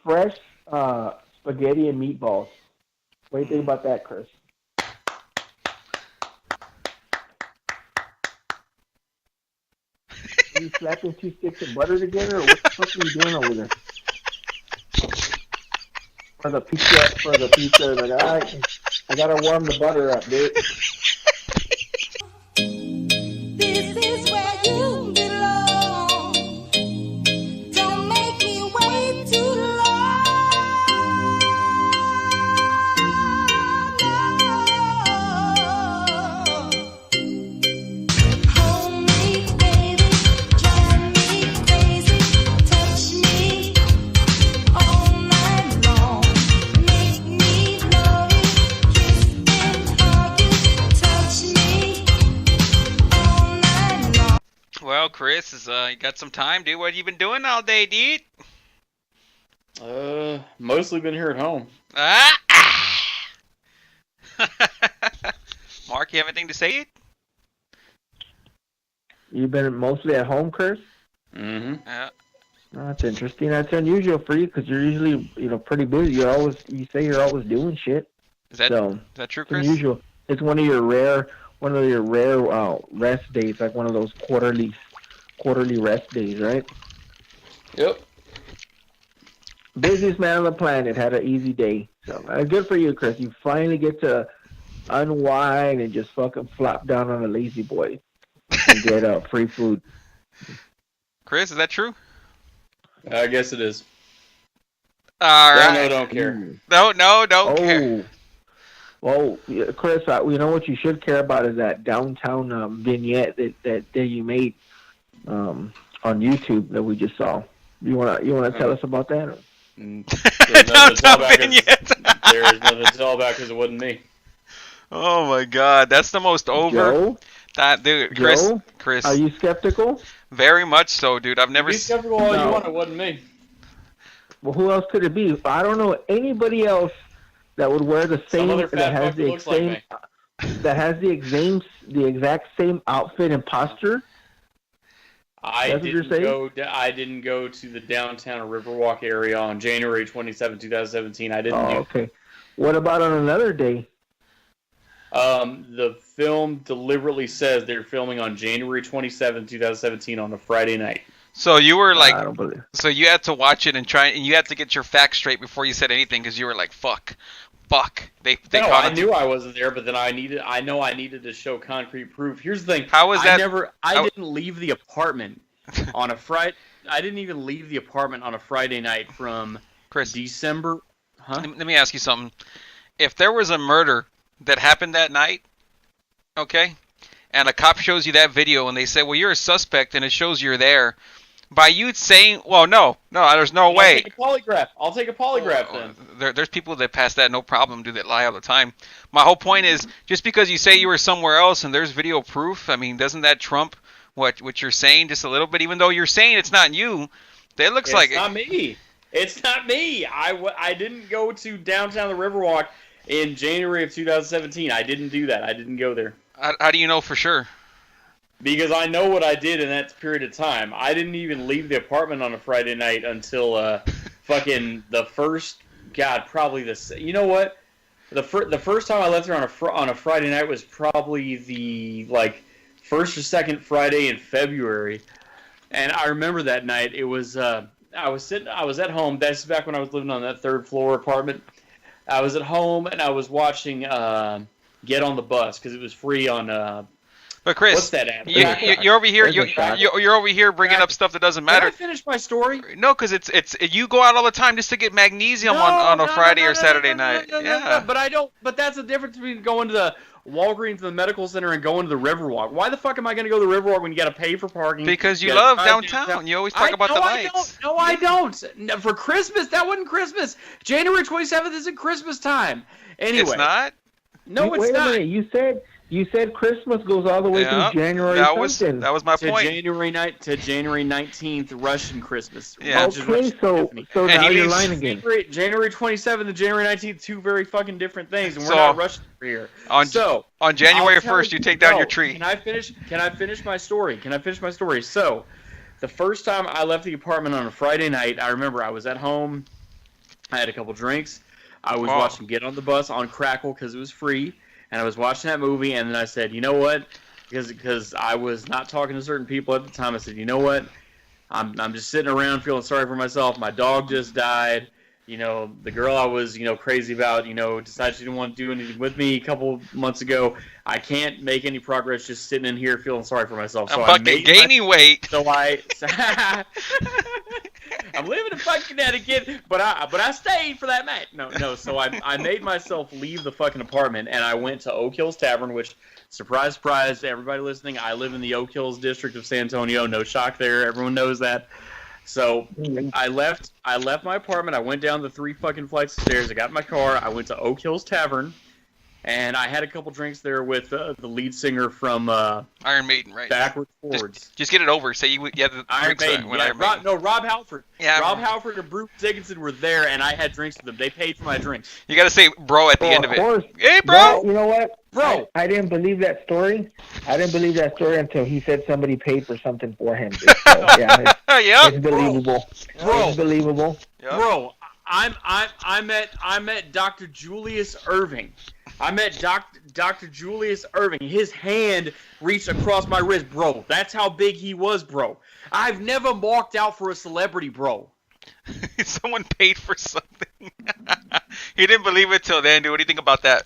fresh spaghetti and meatballs. What do you think about that, Chris? Are you slapping 2 sticks of butter together, or what the fuck are you doing over there? For the pizza, like, all right, I gotta warm the butter up, dude. This is where you belong. Don't make me wait too long. Hold me, baby, drive me crazy, touch me all night long, make me love you, kiss and hug you, touch me all night long. Well, Chris, you got some time, dude. What have you been doing all day, dude? Mostly been here at home. Mark, you have anything to say? You've been mostly at home, Chris? Mm-hmm. Yeah. Oh, that's interesting. That's unusual for you because you're usually, pretty busy. You say you're always doing shit. Is that true, It's Chris? unusual. It's one of your rare rest days, like one of those quarterly rest days, right? Yep. Busiest man on the planet had an easy day. So good for you, Chris. You finally get to unwind and just fucking flop down on a lazy boy and get free food. Chris, is that true? I guess it is. All right. No, don't care. Don't care. Well, yeah, Chris, you know what you should care about is that downtown vignette that you made on YouTube that we just saw. You wanna tell us about that? Downtown vignette. There's nothing to tell about because it wasn't me. Oh my God, that's the most over. Joe? Dude, Chris, are you skeptical? Very much so, dude. I've never Be skeptical all you want. It wasn't me. Well, who else could it be? I don't know anybody else that would wear the same Some other fat fuck that looks like me. that has the exact same outfit and posture. I didn't go to the downtown Riverwalk area on January 27, 2017. I didn't do. Okay. What about on another day? The film deliberately says they're filming on January 27, 2017 on a Friday night. So you were like, I don't believe. so you had to watch it and you had to get your facts straight before you said anything because you were like, fuck. They No, caught I it. knew I wasn't there, but then I needed to show concrete proof. Here's the thing. How was that? I didn't leave the apartment on a Friday. I didn't even leave the apartment on a Friday night from Chris, December. Huh? let me ask you something. If there was a murder that happened that night, okay, and a cop shows you that video and they say, well, you're a suspect and it shows you're there, by you saying, well, no, there's no way. I'll take a polygraph then. There's people that pass that no problem, do that lie all the time. My whole point is, just because you say you were somewhere else and there's video proof, I mean, doesn't that trump what you're saying just a little bit? Even though you're saying it's not you, it looks like it's not me. It's not me. I didn't go to downtown the Riverwalk in January of 2017. I didn't do that. I didn't go there. How do you know for sure? Because I know what I did in that period of time. I didn't even leave the apartment on a Friday night until fucking the first. God, probably the. You know what? The first time I left there on a Friday night was probably the first or second Friday in February, and I remember that night. It was I was at home. That's back when I was living on that third floor apartment. I was at home and I was watching Get on the Bus because it was free on. But Chris, what's that app? You're over here. You're over here bringing up stuff that doesn't matter. Can I finish my story? No, because it's you go out all the time just to get magnesium on a Friday or Saturday night. Yeah. But I don't. But that's the difference between going to the Walgreens, the medical center, and going to the Riverwalk. Why the fuck am I going to go to the Riverwalk when you got to pay for parking? Because you love downtown. You always talk about the lights. No, I don't. No, for Christmas, that wasn't Christmas. January 27th isn't Christmas time. Anyway, it's not. No, it's Wait not. a minute. You said Christmas goes all the way through January. That was my point. January 19th, Russian Christmas. Yeah. Okay, so now you're lying again. January 27th and January 19th, two very fucking different things, and we're not Russian over here. On January 1st, you take down your tree. Can I finish my story? So, the first time I left the apartment on a Friday night, I remember I was at home. I had a couple drinks. I was Wow. watching Get on the Bus on Crackle because it was free, and I was watching that movie, and then I said, you know what? Because I was not talking to certain people at the time. I said, you know what? I'm just sitting around feeling sorry for myself. My dog just died. You know, the girl I was, crazy about, decided she didn't want to do anything with me a couple months ago. I can't make any progress just sitting in here feeling sorry for myself. I'm So I fucking made gaining weight. So I'm living in fucking Connecticut, but I stayed for that match. No. So I made myself leave the fucking apartment, and I went to Oak Hills Tavern, which, surprise, surprise to everybody listening, I live in the Oak Hills district of San Antonio. No shock there. Everyone knows that. So I left my apartment. I went down the 3 fucking flights of stairs. I got in my car. I went to Oak Hills Tavern, and I had a couple drinks there with the lead singer from Iron Maiden, right? Backwards Forwards. Just get it over. Say you had the Iron drinks Maiden. with Yeah, Iron Maiden. Rob Halford. Yeah, Rob Halford and Bruce Dickinson were there, and I had drinks with them. They paid for my drinks. You gotta say bro at the end of it. course. Hey, bro! Well, you know what? Bro. I didn't believe that story. I didn't believe that story until he said somebody paid for something for him. So, yeah, Yep. it's believable. Bro. It's believable. Yep. Bro, I met Dr. Julius Irving. I met Dr. Julius Irving. His hand reached across my wrist, bro. That's how big he was, bro. I've never marked out for a celebrity, bro. Someone paid for something. He didn't believe it till then, dude. What do you think about that?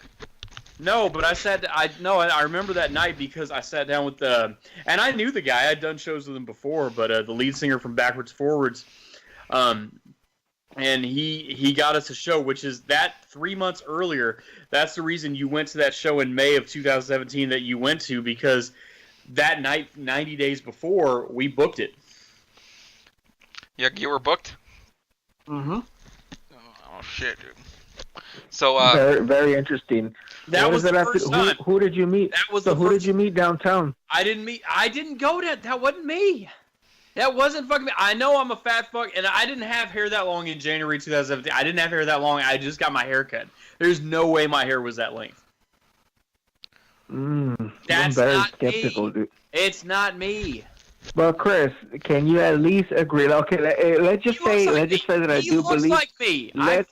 No, but I remember that night because I sat down with and I knew the guy. I'd done shows with him before, but the lead singer from Backwards Forwards, and he got us a show, which is that 3 months earlier. That's the reason you went to that show in May of 2017 that you went to, because that night, 90 days before, we booked it. You were booked? Mm-hmm. Oh shit, dude. So Very, very interesting. That What was does the that have first to- time. Who did you meet? That was So the who first. did you meet downtown? I didn't go to. That wasn't me. That wasn't fucking me. I know I'm a fat fuck, and I didn't have hair that long in January 2017. I didn't have hair that long. I just got my hair cut. There's no way my hair was that length. I'm That's very not skeptical, me. dude. It's not me. Well, Chris, can you at least agree? Okay, let's just say that I he do looks believe. like me. I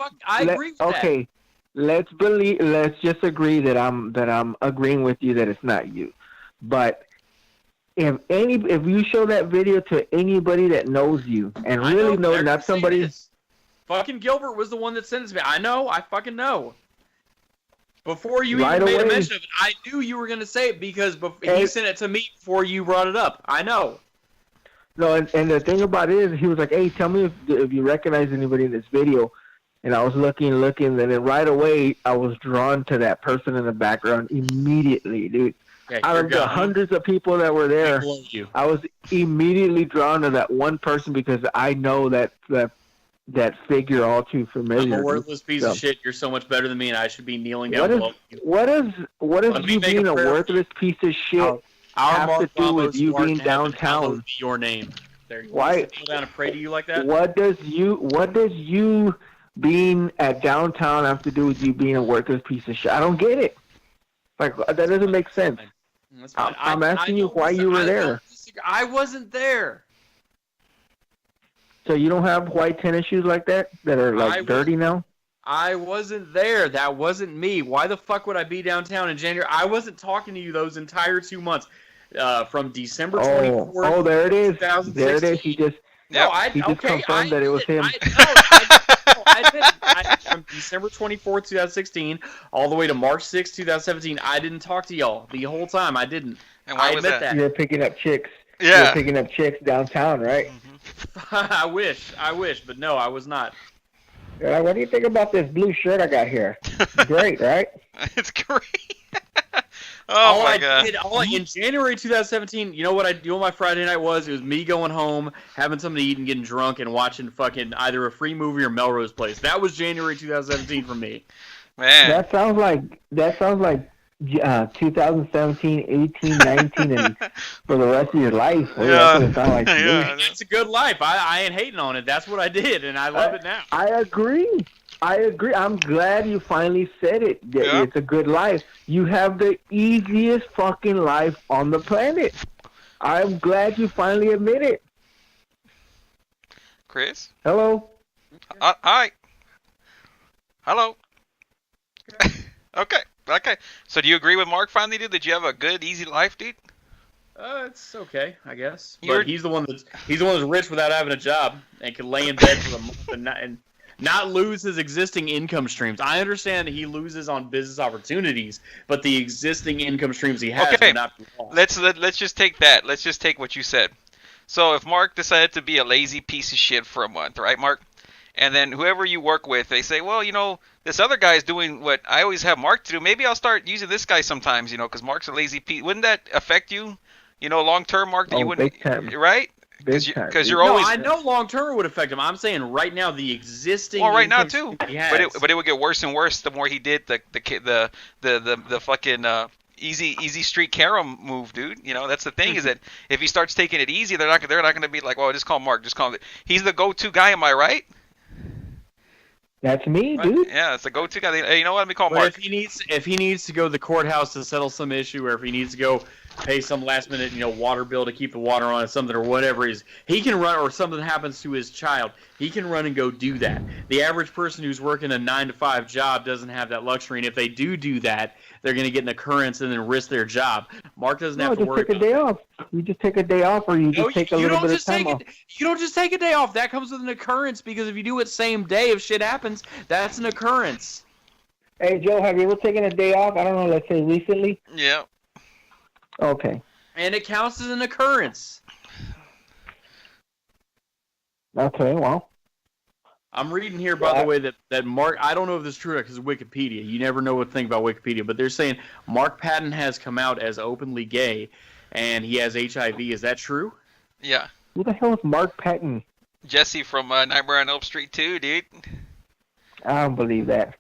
agree with that. Okay, let's just agree that I'm agreeing with you that it's not you. But if you show that video to anybody that knows you and I really know, knows, not somebody. Fucking Gilbert was the one that sent it to me. I know. I fucking know. Before you Right even made a away. mention of it, I knew you were going to say it because he sent it to me before you brought it up. I know. No, and the thing about it is, he was like, "Hey, tell me if you recognize anybody in this video." And I was looking, and then right away, I was drawn to that person in the background immediately, dude. Yeah, Out you're of the gone. hundreds of people that were there, Below you. I was immediately drawn to that one person because I know that figure all too I'm familiar. a dude. worthless piece So, of shit. You're so much better than me, and I should be kneeling down What is below you. what Let is me you make a being a prayer. worthless piece of shit Our have Mark to do with Ramos, you who art being in heaven, downtown? hallowed be your name. There you go. Why- Kneel down and pray to you like that? What does you being at downtown have to do with you being a worthless piece of shit? I don't get it. Like, that doesn't make sense. That's fine. I'm asking you don't why you were I there. don't disagree. I wasn't there. So you don't have white tennis shoes like that are I like was- dirty now? I wasn't there. That wasn't me. Why the fuck would I be downtown in January? I wasn't talking to you those entire 2 months. From December 24th. Oh, there it is. There it is. 2016. He just Yep. he just confirmed that it was him. I didn't. From December 24th, 2016, all the way to March 6th, 2017, I didn't talk to y'all the whole time. I didn't. And why I was admit that? You were picking up chicks. You Yeah. were picking up chicks downtown, right? I wish, but no, I was not. You're like, what do you think about this blue shirt I got here? Great, right? It's great. Oh my god. In January 2017, you know what my Friday night was? It was me going home, having something to eat and getting drunk and watching fucking either a free movie or Melrose Place. That was January 2017 for me. Man. That sounds like 2017, 18, 19, and for the rest of your life. That's what it sounds like to me. Yeah. It's a good life. I ain't hating on it. That's what I did, and I love it now. I agree. I'm glad you finally said it. That Yeah. It's a good life. You have the easiest fucking life on the planet. I'm glad you finally admit it. Chris? Hello? Hi. Hello. Okay. So do you agree with Mark finally, dude? That you have a good, easy life, dude? It's okay, I guess. You're- But he's the one that's rich without having a job and can lay in bed for a month and not lose his existing income streams. I understand he loses on business opportunities, but the existing income streams he has Okay. will not be lost. Let's just take that. Let's just take what you said. So if Mark decided to be a lazy piece of shit for a month, right, Mark? And then whoever you work with, they say, well, this other guy's doing what I always have Mark to do. Maybe I'll start using this guy sometimes, because Mark's a lazy piece. Wouldn't that affect you, long term, Mark? That you wouldn't, big time. right? Big time. Because you're No, always. I know long term would affect him. I'm saying right now the existing. Well, right now income too, stream he has, but it would get worse and worse the more he did the fucking easy street carom move, dude. That's the thing is that if he starts taking it easy, they're not going to be like, well, just call Mark, just call him. He's the go-to guy, am I right? That's me, dude. Yeah, it's the go-to guy. Hey, you know what? Let me call But Mark. if he needs to go to the courthouse to settle some issue, or if he needs to go pay some last minute water bill to keep the water on or something or whatever he can run, or something happens to his child, he can run and go do that. The average person who's working a 9-to-5 job doesn't have that luxury, and if they do that, they're going to get an occurrence and then risk their job. Mark doesn't have to just worry take a day off. You just take a day off, or you just take a little bit of time off. You don't just take a day off. That comes with an occurrence, because if you do it same day, if shit happens, that's an occurrence. Hey, Joe, have you ever taken a day off? I don't know, let's say recently? Yeah. Okay. And it counts as an occurrence. Okay, well. I'm reading here, by the way, that Mark, I don't know if this is true because of Wikipedia. You never know what to think about Wikipedia, but they're saying Mark Patton has come out as openly gay, and he has HIV. Is that true? Yeah. Who the hell is Mark Patton? Jesse from Nightmare on Elm Street 2, dude. I don't believe that.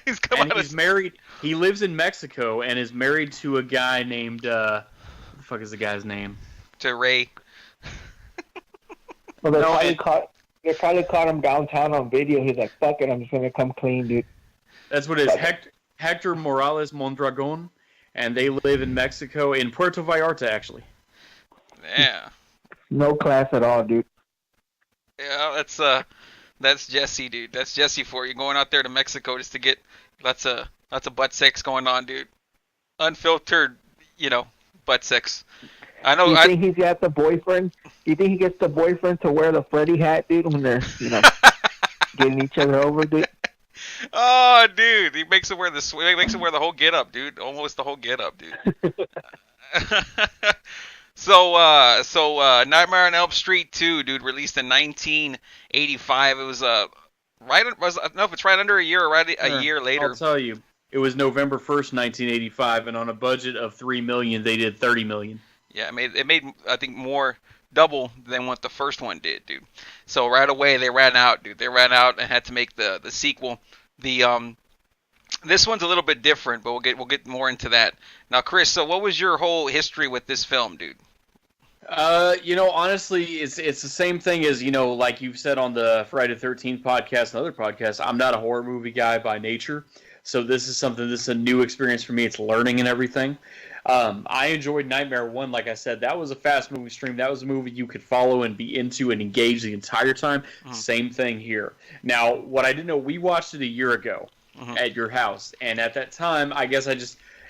He's come And out he's as... married. He lives in Mexico and is married to a guy named, what the fuck is the guy's name? to Ray. Well, they No, probably caught him downtown on video. He's like, fuck it, I'm just going to come clean, dude. That's what it is. Hector Morales Mondragon, and they live in Mexico, in Puerto Vallarta, actually. Yeah. No class at all, dude. Yeah, that's Jesse, dude. That's Jesse for you, going out there to Mexico just to get lots of butt sex going on, dude. Unfiltered, butt sex. I know. You think he's got the boyfriend? You think he gets the boyfriend to wear the Freddy hat, dude, when they're, getting each other over, dude? Oh, dude, he makes him wear the whole get up, dude. Almost the whole get up, dude. So Nightmare on Elm Street 2, dude, released in 1985. It was I don't know if it's right under a year or right a year later. I'll tell you. It was November 1st, 1985, and on a budget of $3 million, they did $30 million. Yeah, it made I think more double than what the first one did, dude. So right away they ran out, dude. They ran out and had to make the sequel. This one's a little bit different, but we'll get more into that. Now, Chris, so what was your whole history with this film, dude? Honestly, it's the same thing as, like you've said on the Friday the 13th podcast and other podcasts. I'm not a horror movie guy by nature, so this is a new experience for me. It's learning and everything. I enjoyed Nightmare 1, like I said. That was a fast movie stream. That was a movie you could follow and be into and engage the entire time. Same thing here. Now, what I didn't know, we watched it a year ago at your house, and at that time, I guess and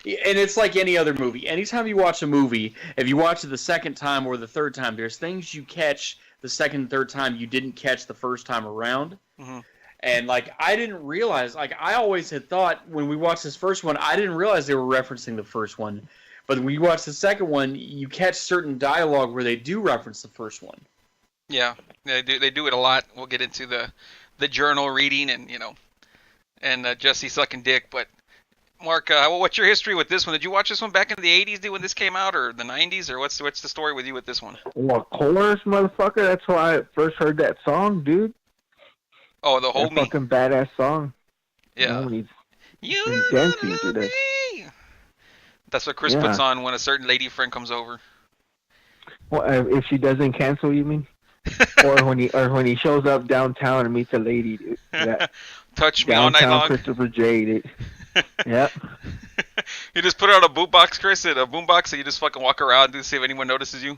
it's like any other movie. Anytime you watch a movie, if you watch it the second time or the third time, there's things you catch the second and third time you didn't catch the first time around. And, I didn't realize, I always had thought when we watched this first one, I didn't realize they were referencing the first one. But when you watch the second one, you catch certain dialogue where they do reference the first one. Yeah, they do it a lot. We'll get into the journal reading and Jesse sucking dick. But Mark, what's your history with this one? Did you watch this one back in the 80s, dude, when this came out, or the 90s, or what's the story with you with this one? Well, of course, motherfucker. That's why I first heard that song, dude. Oh, the whole fucking badass song. Yeah. When he's dancing to that. That's what Chris puts on when a certain lady friend comes over. Well, if she doesn't cancel, you mean? or when he shows up downtown and meets a lady, dude. Touch me all night long. Christopher J, dude. Yep. You just put it on a boombox, Chris, and you just fucking walk around to see if anyone notices you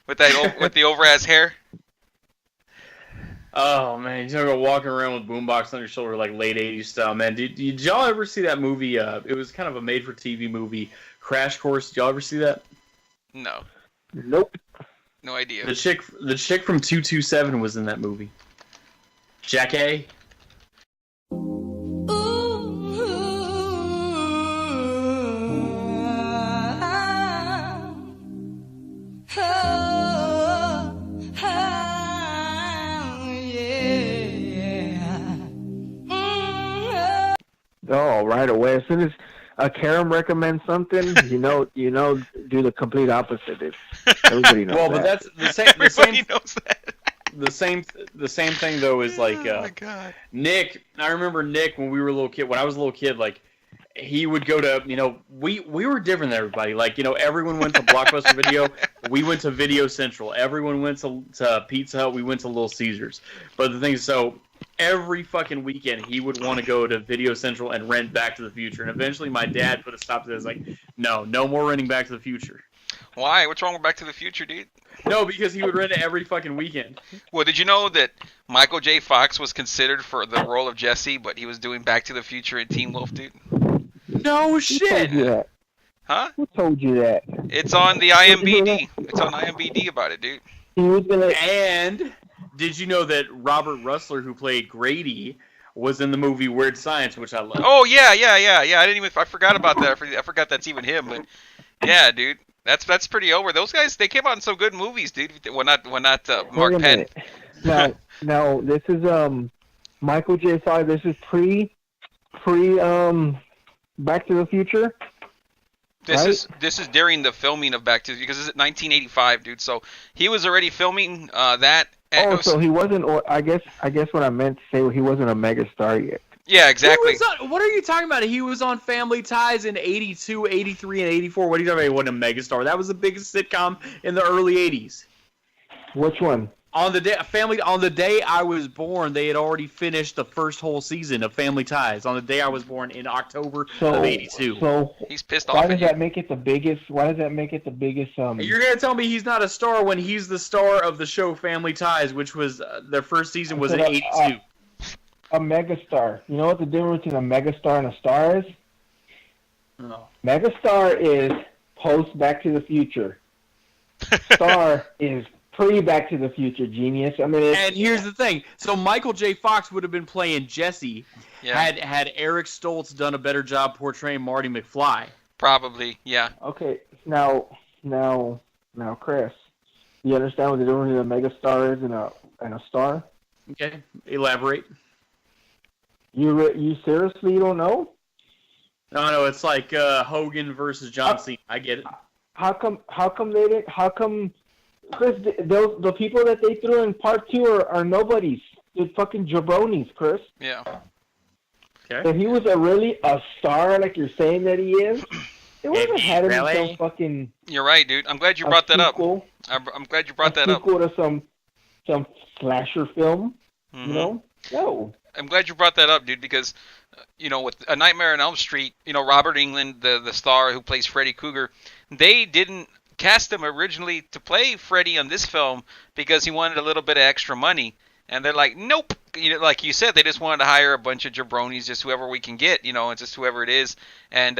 with that with the over ass hair. Oh man, you're gonna walking around with boombox on your shoulder like late '80s style, man. Did y'all ever see that movie? It was kind of a made-for-TV movie, Crash Course. Did y'all ever see that? No, Nope. no idea. The chick from 227 was in that movie. Jack A. Oh, right away. As soon as Karam recommends something, do the complete opposite. Everybody knows Well, that. but that's the same. Everybody knows that. The same thing though is like Oh my god. Nick. I remember Nick when we were a little kid. When I was a little kid, like he would go to we were different than everybody. Like everyone went to Blockbuster Video. We went to Video Central. Everyone went to Pizza Hut. We went to Little Caesars. But the thing is, so every fucking weekend he would want to go to Video Central and rent Back to the Future. And eventually my dad put a stop to this. Like, no more renting Back to the Future. Why? What's wrong with Back to the Future, dude? No, because he would rent it every fucking weekend. Well, did you know that Michael J. Fox was considered for the role of Jesse, but he was doing Back to the Future in Teen Wolf, dude? No Who shit. told you that? Huh? Who told you that? It's on the IMBD. It's on IMBD about it, dude. He was gonna. And did you know that Robert Rusler, who played Grady, was in the movie Weird Science, which I love? Oh yeah. I forgot about that. I forgot that's even him. But yeah, dude, that's pretty over. Those guys, they came out in some good movies, dude. Well, not Mark Wait a Patton. minute. Now this is Michael J. Fox. This is pre Back to the Future. This is during the filming of Back to because this is 1985, dude. So he was already filming that. And So he wasn't. Or I guess what I meant to say, he wasn't a megastar yet. yeah, exactly. What are you talking about? He was on Family Ties in 82, 83, and 84. What are you talking about? He wasn't a megastar. That was the biggest sitcom in the early 80s. Which one? On the day I was born, they had already finished the first whole season of Family Ties. On the day I was born in October of 82. So He's pissed why off does at you. that make it the biggest? Why does that make it the biggest? You're gonna tell me he's not a star when he's the star of the show Family Ties, which was their first season was in 82. A megastar. You know what the difference between a megastar and a star is? No. Megastar is post Back to the Future. Star is pre Back to the Future. Genius. I mean, And here's the thing. So Michael J. Fox would have been playing Jesse Yeah, had Eric Stoltz done a better job portraying Marty McFly. probably. Yeah. okay. Now, Chris, you understand what the difference between a megastar is and a star? Okay, elaborate. You seriously don't know? No, it's like Hogan versus John Cena. I get it. How come they didn't? How come, Chris? The people that they threw in part 2 are nobodies. They're fucking jabronis, Chris. Yeah. Okay. If he was really a star, like you're saying that he is, they would have had him in Really? some fucking You're right, dude. I'm glad you brought that up. sequel, I'm glad you brought that up. sequel to some slasher film. Mhm. You know? No. I'm glad you brought that up, dude, because with A Nightmare on Elm Street, Robert Englund, the star who plays Freddy Krueger, they didn't cast him originally to play Freddy on this film because he wanted a little bit of extra money, and they're like, nope. Like you said, they just wanted to hire a bunch of jabronis, just whoever we can get, and just whoever it is, and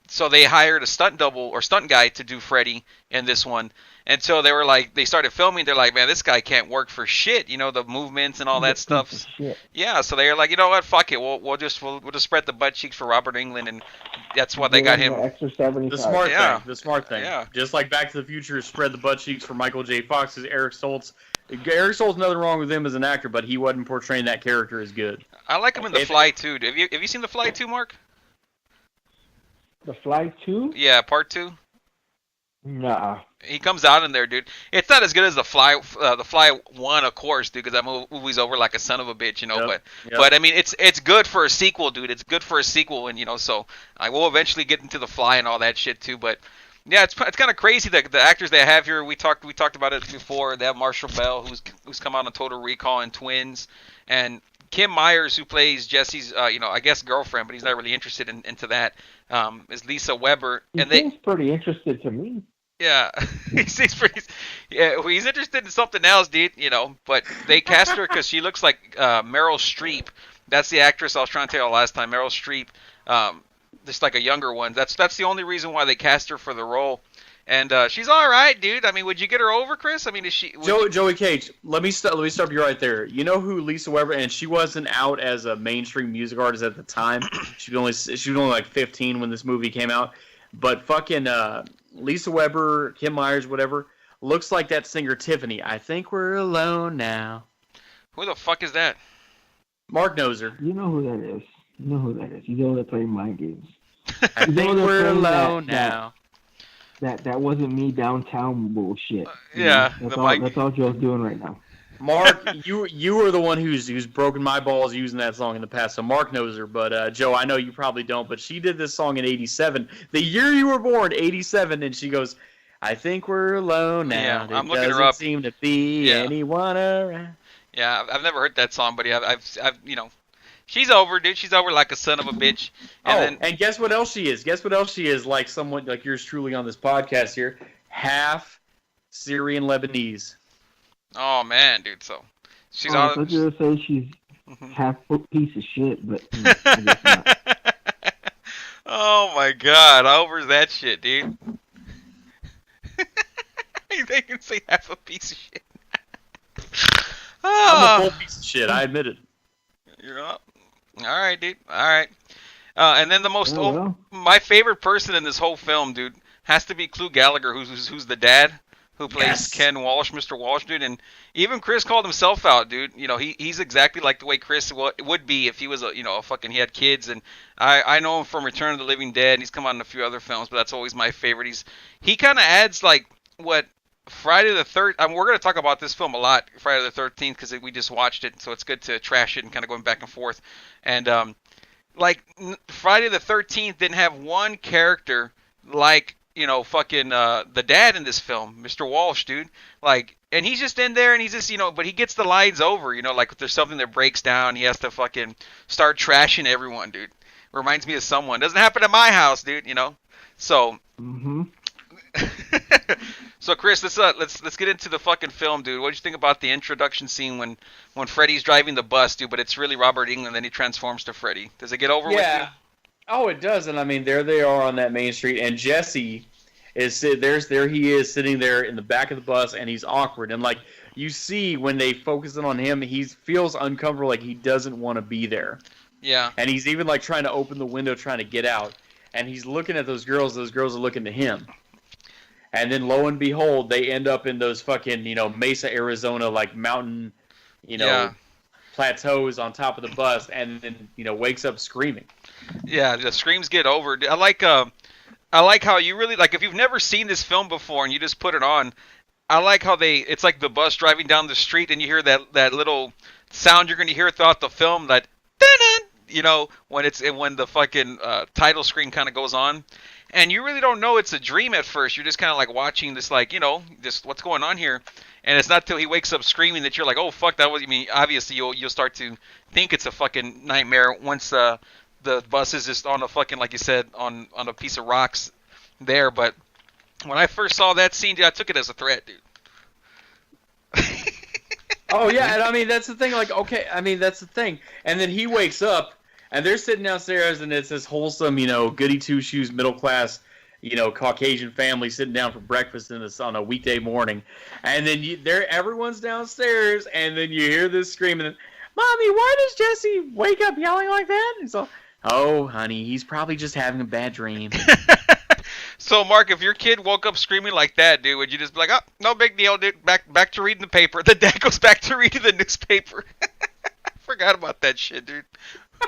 so they hired a stunt double or stunt guy to do Freddy in this one. And so they were like, they started filming. They're like, man, this guy can't work for shit. The movements and all that stuff. Shit. Yeah. So they were like, you know what? Fuck it. We'll just spread the butt cheeks for Robert Englund, and that's what they got Give him. an extra 75. The smart thing. Yeah. Just like Back to the Future spread the butt cheeks for Michael J. Fox, is Eric Stoltz. Eric Stoltz, nothing wrong with him as an actor, but he wasn't portraying that character as good. I like him in The Fly too. Have you seen The Fly 2, Mark? The Fly 2? Yeah, part 2. Nah. He comes out in there, dude. It's not as good as The Fly 1, of course, dude, because that movie's over like a son of a bitch, Yep. But I mean, it's good for a sequel, dude. It's good for a sequel, and so I will eventually get into The Fly and all that shit too. But yeah, it's kind of crazy that the actors they have here. We talked about it before. They have Marshall Bell, who's come out on Total Recall and Twins, and Kim Myers, who plays Jesse's, I guess girlfriend, but he's not really interested into that. Is Lisa Weber, He and they. seems pretty interested to me. Yeah, he's pretty. Yeah, well, he's interested in something else, dude. But they cast her because she looks like Meryl Streep. That's the actress I was trying to tell you last time. Meryl Streep, just like a younger one. That's the only reason why they cast her for the role. And she's all right, dude. I mean, would you get her over, Chris? I mean, is she? Joey Cage, let me stop you right there. You know who Lisa Weber, and she wasn't out as a mainstream music artist at the time. She was only like 15 when this movie came out. But fucking Lisa Weber, Kim Myers, whatever, looks like that singer Tiffany. I think we're alone now. Who the fuck is that? Mark knows her. You know who that is. You know who that is. He's over there playing mind games. I think we're alone now. That wasn't me downtown bullshit. Yeah, That's all Joe's doing right now. Mark, you were the one who's broken my balls using that song in the past, so Mark knows her. But Joe, I know you probably don't, but she did this song in '87, the year you were born, '87, and she goes, "I think we're alone now. Yeah, I'm there looking her doesn't up. seem to be anyone around." Yeah, I've never heard that song, but yeah, I've she's over, dude. She's over like a son of a bitch. And guess what else she is? Guess what else she is? Like someone like yours truly on this podcast here, half Syrian Lebanese. Oh man, dude. So she's I all. thought you were gonna say she's half piece of shit, but I guess not. Oh my god, how over is that shit, dude? They can say half a piece of shit. I'm a full piece of shit. I admit it. You're up. All right, dude. All right. And then the most well. my favorite person in this whole film, dude, has to be Clu Gallagher, who's the dad who plays Ken Walsh, Mr. Walsh, dude. And even Chris called himself out, dude. He's exactly like the way Chris would be if he was a fucking, he had kids. And I know him from Return of the Living Dead, and he's come out in a few other films, but that's always my favorite. He kind of adds like what Friday the 13th. We're gonna talk about this film a lot, Friday the 13th, because we just watched it, so it's good to trash it and kind of going back and forth. And Friday the 13th didn't have one character like fucking the dad in this film, Mr. Walsh, dude. Like, and he's just in there, and he's just but he gets the lines over, like if there's something that breaks down, he has to fucking start trashing everyone, dude. Reminds me of someone. Doesn't happen at my house, dude. So. Mm-hmm. So Chris, let's get into the fucking film, dude. What do you think about the introduction scene when Freddy's driving the bus, dude? But it's really Robert Englund, then he transforms to Freddy. Does it get over with you? Oh, it does. And I mean, there they are on that main street, and Jesse is there. He is sitting there in the back of the bus, and he's awkward. And like you see when they focus in on him, he feels uncomfortable, like he doesn't want to be there. Yeah. And he's even like trying to open the window, trying to get out. And he's looking at those girls. Those girls are looking to him. And then lo and behold, they end up in those fucking, Mesa, Arizona, like mountain, plateaus on top of the bus, and then, wakes up screaming. Yeah, the screams get over. I like how you really, like, if you've never seen this film before and you just put it on, I like how it's like the bus driving down the street and you hear that little sound you're going to hear throughout the film, that, when the fucking title screen kind of goes on. And you really don't know it's a dream at first. You're just kind of like watching this, like, just what's going on here. And it's not till he wakes up screaming that you're like, oh, fuck, that was, obviously you'll start to think it's a fucking nightmare once the bus is just on a fucking, like you said, on a piece of rocks there. But when I first saw that scene, dude, I took it as a threat, dude. Oh, yeah, and I mean, that's the thing, like, okay, I mean, that's the thing. And then he wakes up, and they're sitting downstairs, and it's this wholesome, goody two-shoes, middle-class, Caucasian family sitting down for breakfast on a weekday morning. And then everyone's downstairs, and then you hear this scream, and then, Mommy, why does Jesse wake up yelling like that? And so, oh, honey, he's probably just having a bad dream. So, Mark, if your kid woke up screaming like that, dude, would you just be like, oh, no big deal, dude, back to reading the paper? The dad goes back to reading the newspaper. I forgot about that shit, dude.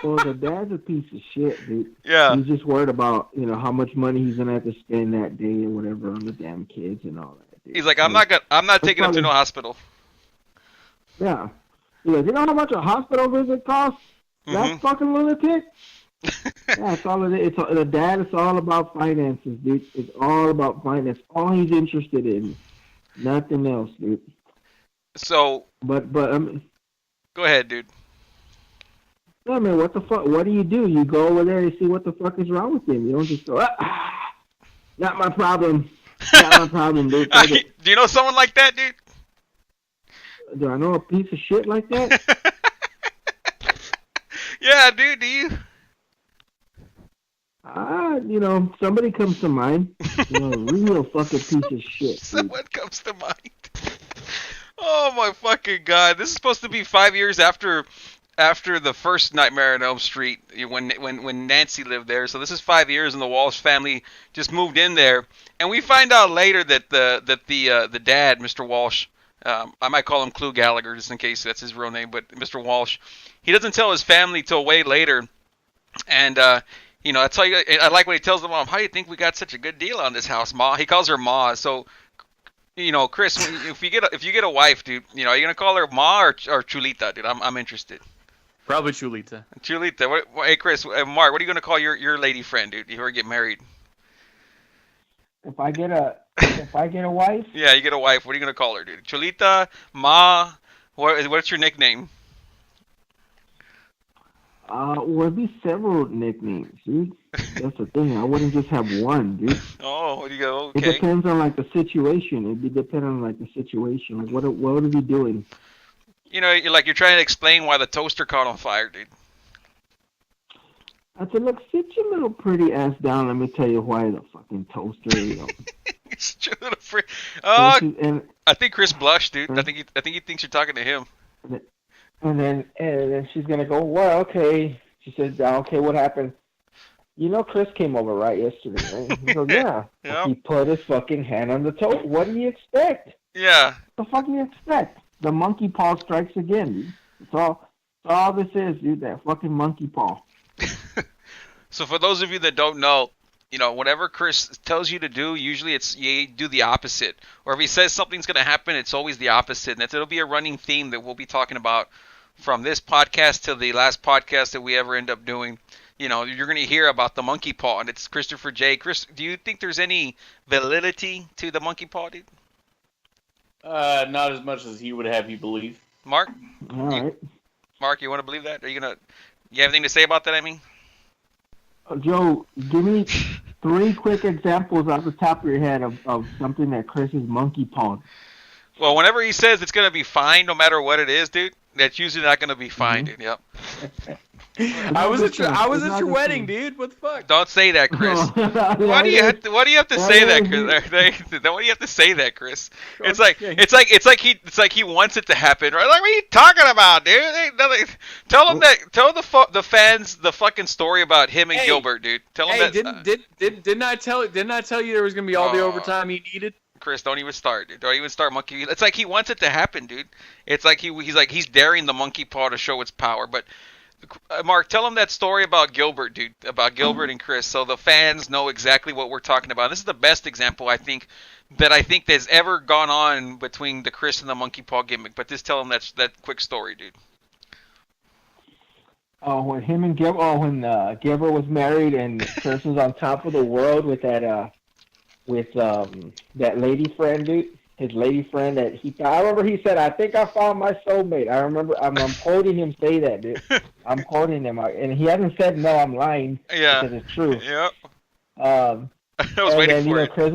Well, the dad's a piece of shit, dude. Yeah. He's just worried about, how much money he's gonna have to spend that day or whatever on the damn kids and all that. Dude. He's like, I'm not taking them to no hospital. Yeah. He's like, you know how much a hospital visit costs? That fucking lunatic? Yeah, it's all it is. The dad is all about finances, dude. It's all about finance. All he's interested in. Nothing else, dude. So. But go ahead, dude. I mean, what the fuck? What do? You go over there and see what the fuck is wrong with him. You don't just go, not my problem. Not my problem, dude. Fuck it. Do you know someone like that, dude? Do I know a piece of shit like that? Yeah, dude. Do you? Somebody comes to mind. Real fucking piece of shit. Dude. Someone comes to mind. Oh my fucking god! This is supposed to be 5 years after the first Nightmare on Elm Street, when Nancy lived there. So this is 5 years, and the Walsh family just moved in there. And we find out later that the dad, Mr. Walsh, I might call him Clue Gallagher just in case that's his real name, but Mr. Walsh, he doesn't tell his family till way later. And that's how I like when he tells the mom, "How do you think we got such a good deal on this house, Ma?" He calls her Ma. So, Chris, if you get a wife, dude, are you gonna call her Ma or Chulita, dude? I'm interested. Probably Chulita. Chulita. Hey, Chris, Mark, what are you gonna call your lady friend, dude? You ever get married? If I get a wife, Yeah, you get a wife. What are you gonna call her, dude? Chulita, Ma. What's your nickname? it'd be several nicknames, dude. That's the thing. I wouldn't just have one, dude. Oh, what do you go? It Okay. depends on the situation. It'd be depending on the situation. Like what would he be doing? You're trying to explain why the toaster caught on fire, dude. I said, look, sit your little pretty ass down. Let me tell you why the fucking toaster. It's your little friend. Oh, And I think Chris blushed, dude. I think he thinks you're talking to him. And then she's gonna go, well, okay. She says, okay, what happened? Chris came over right yesterday, right? He goes, yeah. Yep. He put his fucking hand on the toe. What do you expect? Yeah. What the fuck do you expect? The monkey paw strikes again, dude. That's all this is, dude. That fucking monkey paw. So for those of you that don't know, whatever Chris tells you to do, usually it's you do the opposite. Or if he says something's going to happen, it's always the opposite. And it'll be a running theme that we'll be talking about from this podcast to the last podcast that we ever end up doing. You're going to hear about the monkey paw, and it's Christopher J. Chris, do you think there's any validity to the monkey paw, dude? Not as much as he would have you believe. Mark? All right. Mark, you want to believe that? You have anything to say about that, I mean? Joe, give me 3 quick examples off the top of your head of something that Chris is monkey pawed. Well, whenever he says it's going to be fine, no matter what it is, dude, that's usually not going to be fine, dude. Yep. I was at your wedding, dude. What the fuck? Don't say that, Chris. Why do you have to say that, Chris? Why do you have to say that, Chris? It's like he wants it to happen, right? Like, what are you talking about, dude? Tell the fans the fucking story about him and Gilbert, dude. Tell them that. Didn't I tell you there was gonna be all the overtime he needed? Chris, don't even start, dude. Don't even start monkey. It's like he wants it to happen, dude. It's like he's daring the monkey paw to show its power. But Mark, tell him that story about Gilbert, dude. About Gilbert and Chris, so the fans know exactly what we're talking about. This is the best example I think that's ever gone on between the Chris and the monkey paw gimmick. But just tell him that quick story, dude. Oh, when him and Gilbert, when Gilbert was married and Chris was on top of the world with that lady friend, dude. His lady friend I remember he said, I think I found my soulmate. I remember, I'm quoting him say that, dude. I'm quoting him, and he hasn't said no, I'm lying. Yeah. Because it's true. Yep. I was waiting for it. Chris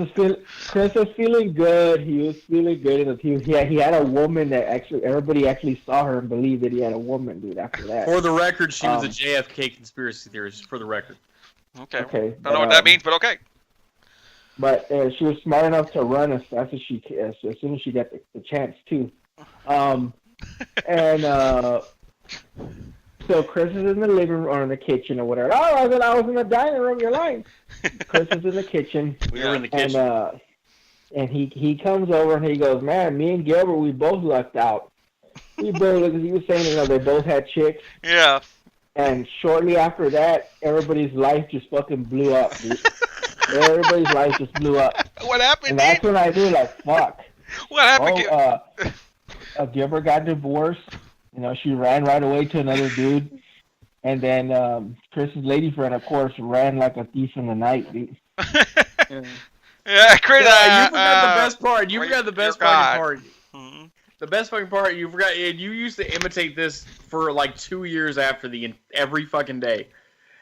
was feeling good. He was feeling good. And he had a woman that everybody actually saw her and believed that he had a woman, dude, after that. For the record, she was a JFK conspiracy theorist, for the record. Okay. Okay. Don't know what that means, but okay. But she was smart enough to run as fast as as soon as she got the chance too. So Chris is in the living room or in the kitchen or whatever. Oh, I was in the dining room. You're lying. Chris is in the kitchen. We were in the kitchen. And he comes over and he goes, man, me and Gilbert, we both lucked out. He was saying, they both had chicks. Yeah. And shortly after that, everybody's life just fucking blew up, dude. Everybody's life just blew up. What happened, And that's when I do, fuck. What happened? Gilbert got divorced. She ran right away to another dude. And then Chris's lady friend, of course, ran like a thief in the night, dude. Yeah, Chris. You forgot the best part. You forgot the best fucking part. Mm-hmm. The best fucking part, you forgot. You used to imitate this for 2 years after every fucking day.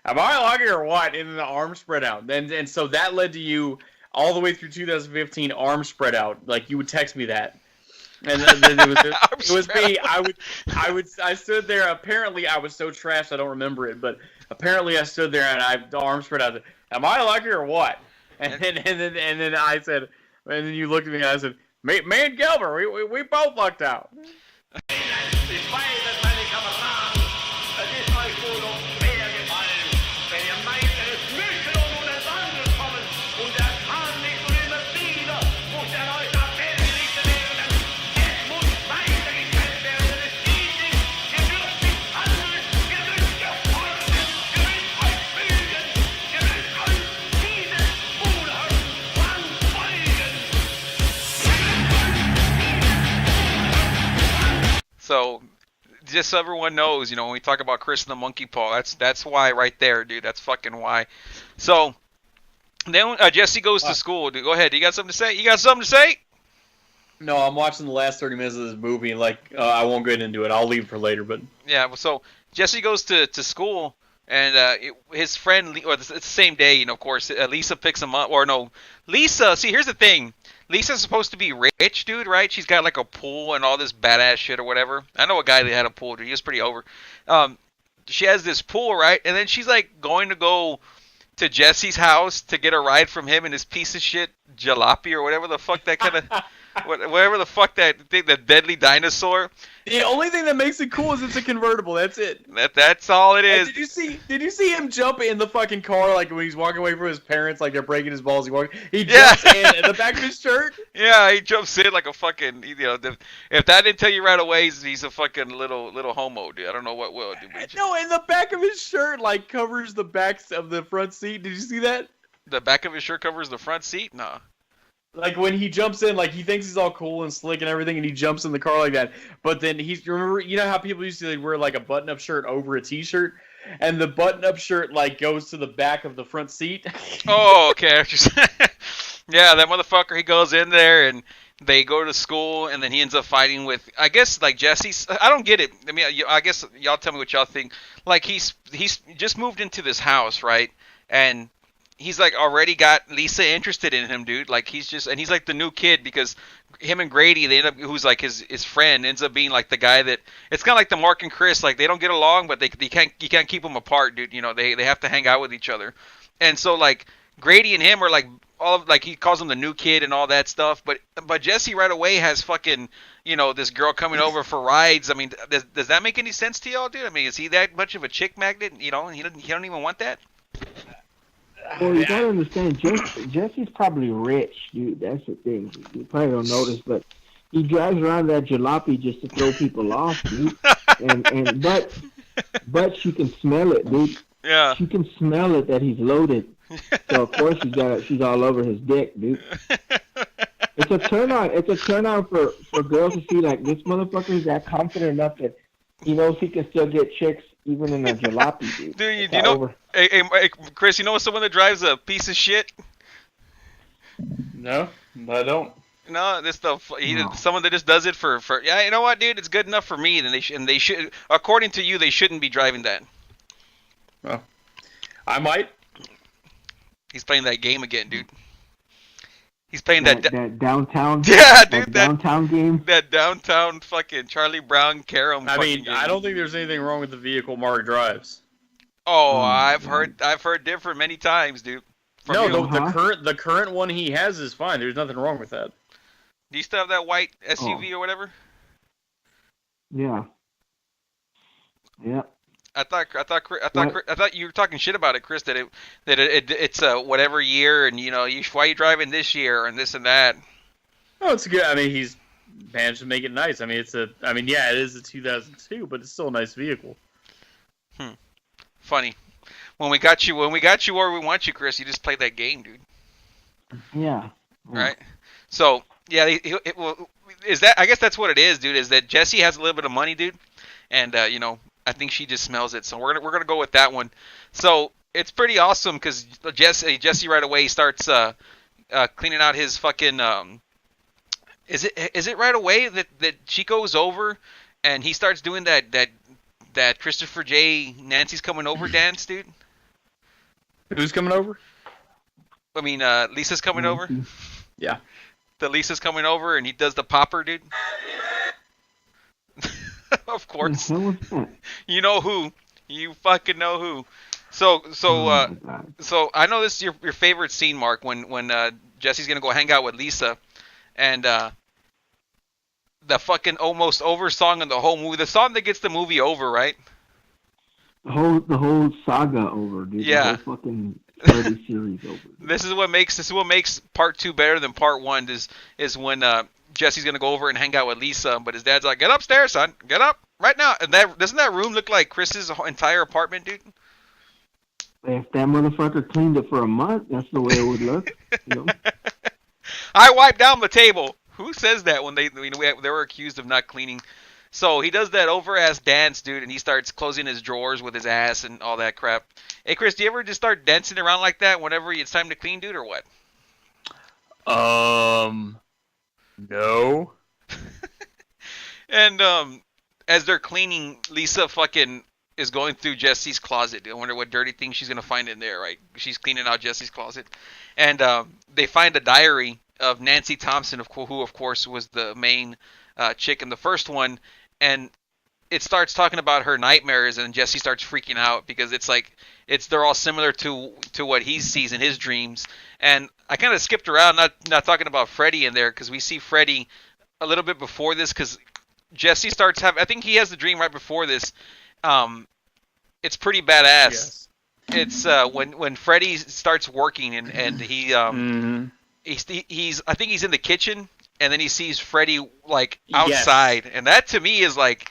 Am I lucky or what? And then the arms spread out. And so that led to you all the way through 2015, arms spread out. Like, you would text me that. And then it was me. I stood there. Apparently, I was so trashed I don't remember it. But apparently, I stood there and the arms spread out. Am I lucky or what? And then I said, and then you looked at me and I said, me and Gilbert, we both lucked out. So, just so everyone knows, you know, when we talk about Chris and the monkey paw, that's why right there, dude. That's fucking why. So, then Jesse goes to school. Dude, go ahead. You got something to say? You got something to say? No, I'm watching the last 30 minutes of this movie. Like, I won't get into it. I'll leave for later. But yeah. So Jesse goes to school, and his friend, or it's the same day, you know, of course, Lisa picks him up. Or no, Lisa. See, here's the thing. Lisa's supposed to be rich, dude, right? She's got like a pool and all this badass shit or whatever. I know a guy that had a pool, dude. He was pretty over. She has this pool, right? And then she's like going to go to Jesse's house to get a ride from him and his piece of shit jalopy or whatever the fuck that kind of, whatever the fuck that thing, the deadly dinosaur. the only thing that makes it cool is it's a convertible. That's it. That's all it is. Did you see him jump in the fucking car like when he's walking away from his parents, like they're breaking his balls? He jumps in the back of his shirt. Yeah, he jumps in like a fucking, you know. If that didn't tell you right away, he's a fucking little homo, dude. I don't know what will, dude. No, and the back of his shirt like covers the backs of the front seat. Did you see that? The back of his shirt covers the front seat? Nah. Like when he jumps in, like he thinks he's all cool and slick and everything, and he jumps in the car like that. But then remember, you know how people used to wear like a button-up shirt over a t-shirt, and the button-up shirt like goes to the back of the front seat. Oh, okay. Yeah, that motherfucker. He goes in there and they go to school, and then he ends up fighting with, I guess, like Jesse's. I don't get it. I mean, I guess y'all tell me what y'all think. Like he's just moved into this house, right? And he's like already got Lisa interested in him, dude. Like he's like the new kid because him and Grady, they end up, who's like his friend, ends up being like the guy that, it's kind of like the Mark and Chris, like they don't get along, but you can't keep them apart, dude. You know, they have to hang out with each other. And so like Grady and him are like all of, like he calls him the new kid and all that stuff. But Jesse right away has fucking, you know, this girl coming over for rides. I mean, does that make any sense to y'all, dude? I mean, is he that much of a chick magnet? You know, he don't even want that. Well, you gotta understand, Jesse's probably rich, dude. That's the thing. You probably don't notice, but he drives around that jalopy just to throw people off, dude. But she can smell it, dude. Yeah. She can smell it that he's loaded. So of course she's all over his dick, dude. It's a turn on. It's a turn on for girls to see like this motherfucker is that confident enough that he knows he can still get chicks even in a jalopy, dude. Dude, you know, hey, Chris, you know someone that drives a piece of shit? No, I don't. No, this stuff. Someone that just does it for. Yeah, you know what, dude? It's good enough for me. Then they should, according to you, they shouldn't be driving that. Well, I might. He's playing that game again, dude. He's playing that downtown. Yeah, dude, that downtown game. That downtown fucking Charlie Brown carom. I mean, game. I don't think there's anything wrong with the vehicle Mark drives. Oh, I've heard different many times, dude. No, the current one he has is fine. There's nothing wrong with that. Do you still have that white SUV or whatever? Yeah. Yeah. I thought you were talking shit about it, Chris. That it's whatever year, and you know, why are you driving this year and this and that. Oh, it's good. I mean, he's managed to make it nice. I mean, yeah, it is a 2002, but it's still a nice vehicle. Funny. When we got you where we want you, Chris, you just played that game, dude. Yeah. Right. So yeah, is that? I guess that's what it is, dude. Is that Jesse has a little bit of money, dude, and you know. I think she just smells it, so we're gonna go with that one. So it's pretty awesome because Jesse right away starts cleaning out his fucking. Is it right away that she goes over and he starts doing that Christopher J. Nancy's coming over dance, dude? Who's coming over? I mean, Lisa's coming over. Yeah. The Lisa's coming over, and he does the popper, dude. Of course. What was that? You know who. You fucking know who. So Oh my God. so I know this is your favorite scene, Mark, when Jesse's gonna go hang out with Lisa, and the fucking almost over song in the whole movie, the song that gets the movie over, right? The whole saga over, dude. Yeah. The whole fucking Freddy series over. Dude. This is what makes part 2 better than part 1 is when Jesse's gonna go over and hang out with Lisa, but his dad's like, "Get upstairs, son. Get up right now." And doesn't that room look like Chris's entire apartment, dude? If that motherfucker cleaned it for a month, that's the way it would look. You know? I wiped down the table. Who says that when they were accused of not cleaning? So he does that over-ass dance, dude, and he starts closing his drawers with his ass and all that crap. Hey, Chris, do you ever just start dancing around like that whenever it's time to clean, dude, or what? No. And as they're cleaning, Lisa fucking is going through Jesse's closet. I wonder what dirty thing she's gonna find in there, right? She's cleaning out Jesse's closet, and they find a diary of Nancy Thompson, who of course was the main chick in the first one, and it starts talking about her nightmares, and Jesse starts freaking out because they're all similar to what he sees in his dreams. And I kind of skipped around, not talking about Freddy in there, because we see Freddy a little bit before this, because Jesse starts I think he has the dream right before this. It's pretty badass. Yes. It's when Freddy starts working and he he's I think he's in the kitchen, and then he sees Freddy like outside, and that to me is like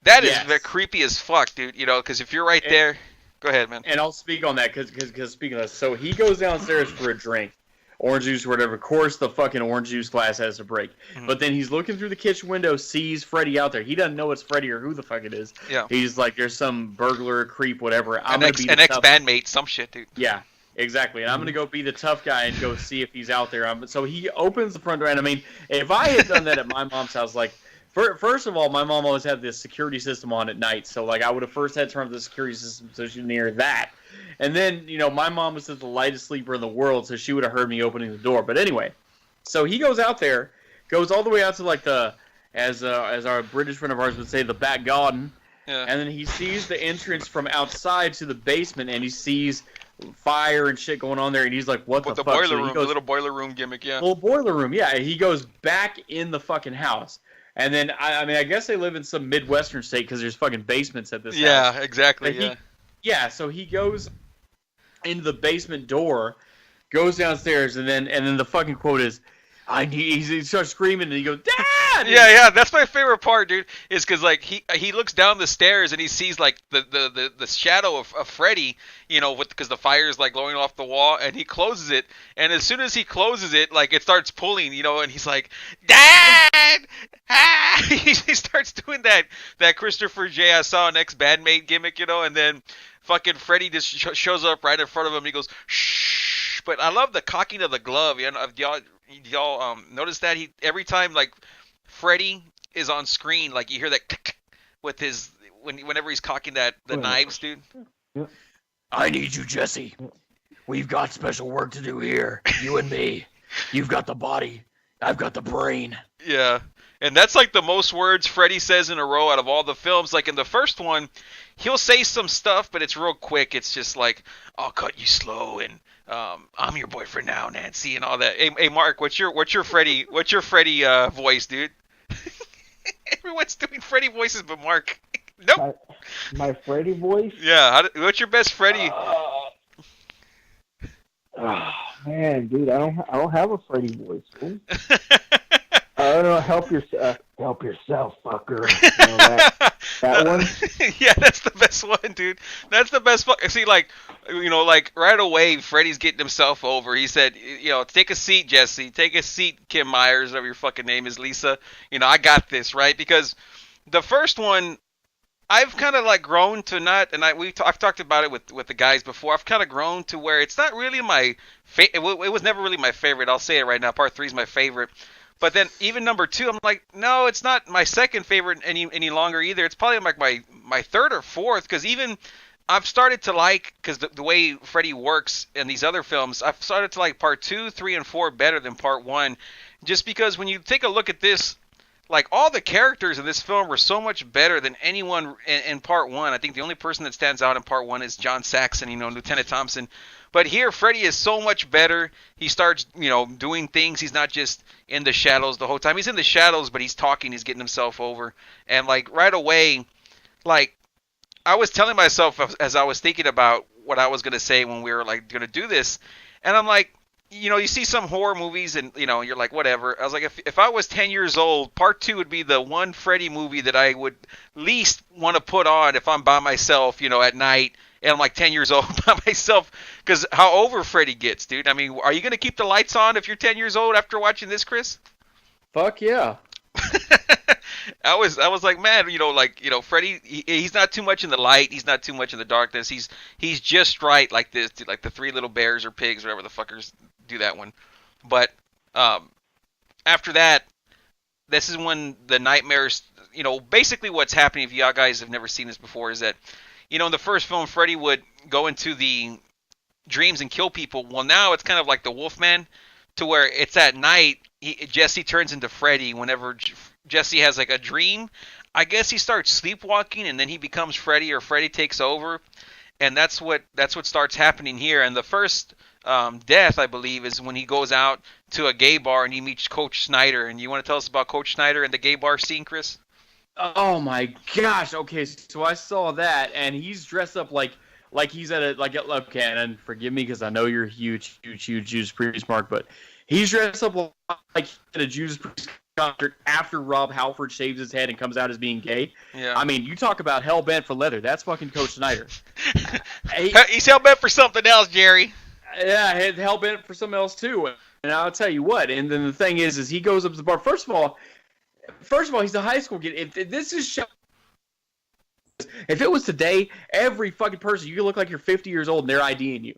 that is the creepy as fuck, dude. You know, because if you're right there, go ahead, man. And I'll speak on that because speaking of that, so he goes downstairs for a drink, orange juice or whatever. Of course, the fucking orange juice glass has to break. Mm-hmm. But then he's looking through the kitchen window, sees Freddy out there. He doesn't know it's Freddy or who the fuck it is. Yeah. He's like, there's some burglar, creep, whatever. An ex-bandmate, some shit, dude. Yeah, exactly. And I'm going to go be the tough guy and go see if he's out there. So he opens the front door. And I mean, if I had done that at my mom's house, like, first of all, my mom always had this security system on at night. So, like, I would have first had to turn off the security system so she didn't hear that. And then, you know, my mom was the lightest sleeper in the world, so she would have heard me opening the door. But anyway, so he goes out there, goes all the way out to, like, as our British friend of ours would say, the back garden. Yeah. And then he sees the entrance from outside to the basement, and he sees fire and shit going on there, and he's like, what the fuck? Boiler room, the little boiler room gimmick, yeah. Little boiler room, yeah. He goes back in the fucking house. And then, I mean, I guess they live in some Midwestern state because there's fucking basements at this house. Yeah, exactly, yeah, so he goes into the basement door, goes downstairs, and then the fucking quote is, he starts screaming, and he goes, Dad! Yeah, that's my favorite part, dude, is because, like, he looks down the stairs, and he sees, like, the shadow of Freddy, you know, because the fire is, like, glowing off the wall, and he closes it, and as soon as he closes it, like, it starts pulling, you know, and he's like, Dad! Ah! He starts doing that Christopher J. I saw an ex-bandmate gimmick, you know, and then fucking Freddy just shows up right in front of him, and he goes, shh, but I love the cocking of the glove, you know, y'all notice that every time, like, Freddy is on screen, like, you hear that with his whenever he's cocking the knives, dude. Yep. I need you, Jesse. We've got special work to do here. You and me. You've got the body. I've got the brain. Yeah. And that's like the most words Freddy says in a row out of all the films. Like in the first one, he'll say some stuff, but it's real quick. It's just like, I'll cut you slow, and I'm your boyfriend now, Nancy, and all that. Hey, Mark, what's your Freddy voice, dude? Everyone's doing Freddy voices, but Mark, nope. My Freddy voice? Yeah. What's your best Freddy? Oh, man, dude, I don't have a Freddy voice. Dude. I don't know. Help yourself, fucker. You know, that one. Yeah, that's the best one, dude. That's the best. See, like, you know, like right away, Freddy's getting himself over. He said, you know, take a seat, Jesse. Take a seat, Kim Myers, whatever your fucking name is, Lisa. You know, I got this, right? Because the first one, I've kind of like grown to not, and I've talked about it with the guys before. I've kind of grown to where it's not really my it was never really my favorite. I'll say it right now. Part 3 is my favorite. But then even number 2, I'm like, no, it's not my second favorite any longer either. It's probably like my third or fourth, because even I've started to like, because the way Freddy works in these other films, I've started to like part 2, 3, and 4 better than part 1, just because when you take a look at this, like all the characters in this film were so much better than anyone in part 1. I think the only person that stands out in part 1 is John Saxon, Lieutenant Thompson. But here, Freddy is so much better. He starts, doing things. He's not just in the shadows the whole time. He's in the shadows, but he's talking. He's getting himself over. And like right away, like I was telling myself as I was thinking about what I was gonna say when we were like gonna do this, and I'm like, you see some horror movies, and you're like, whatever. I was like, if I was 10 years old, part 2 would be the one Freddy movie that I would least want to put on if I'm by myself, at night. And I'm like 10 years old by myself, because how over Freddy gets, dude. I mean, are you going to keep the lights on if you're 10 years old after watching this, Chris? Fuck yeah. I was like, man, Freddy, he's not too much in the light. He's not too much in the darkness. He's just right like this, dude, like the Three Little Bears or Pigs, whatever the fuckers do that one. But after that, this is when the nightmares, basically what's happening, if you guys have never seen this before, is that in the first film, Freddy would go into the dreams and kill people. Well, now it's kind of like the Wolfman, to where it's at night. Jesse turns into Freddy whenever Jesse has like a dream. I guess he starts sleepwalking, and then he becomes Freddy, or Freddy takes over, and that's what starts happening here. And the first death, I believe, is when he goes out to a gay bar and he meets Coach Snyder. And you want to tell us about Coach Snyder and the gay bar scene, Chris? Oh my gosh! Okay, so I saw that, and he's dressed up like he's at okay, and forgive me because I know you're a huge Judas Priest, Mark, but he's dressed up like at a Judas Priest concert after Rob Halford shaves his head and comes out as being gay. Yeah. I mean, you talk about hell bent for leather. That's fucking Coach Snyder. He's hell bent for something else, Jerry. Yeah, hell bent for something else too. And I'll tell you what. And then the thing is he goes up to the bar. First of all, he's a high school kid. If this is if it was today, every fucking person, you look like you're 50 years old and they're IDing you.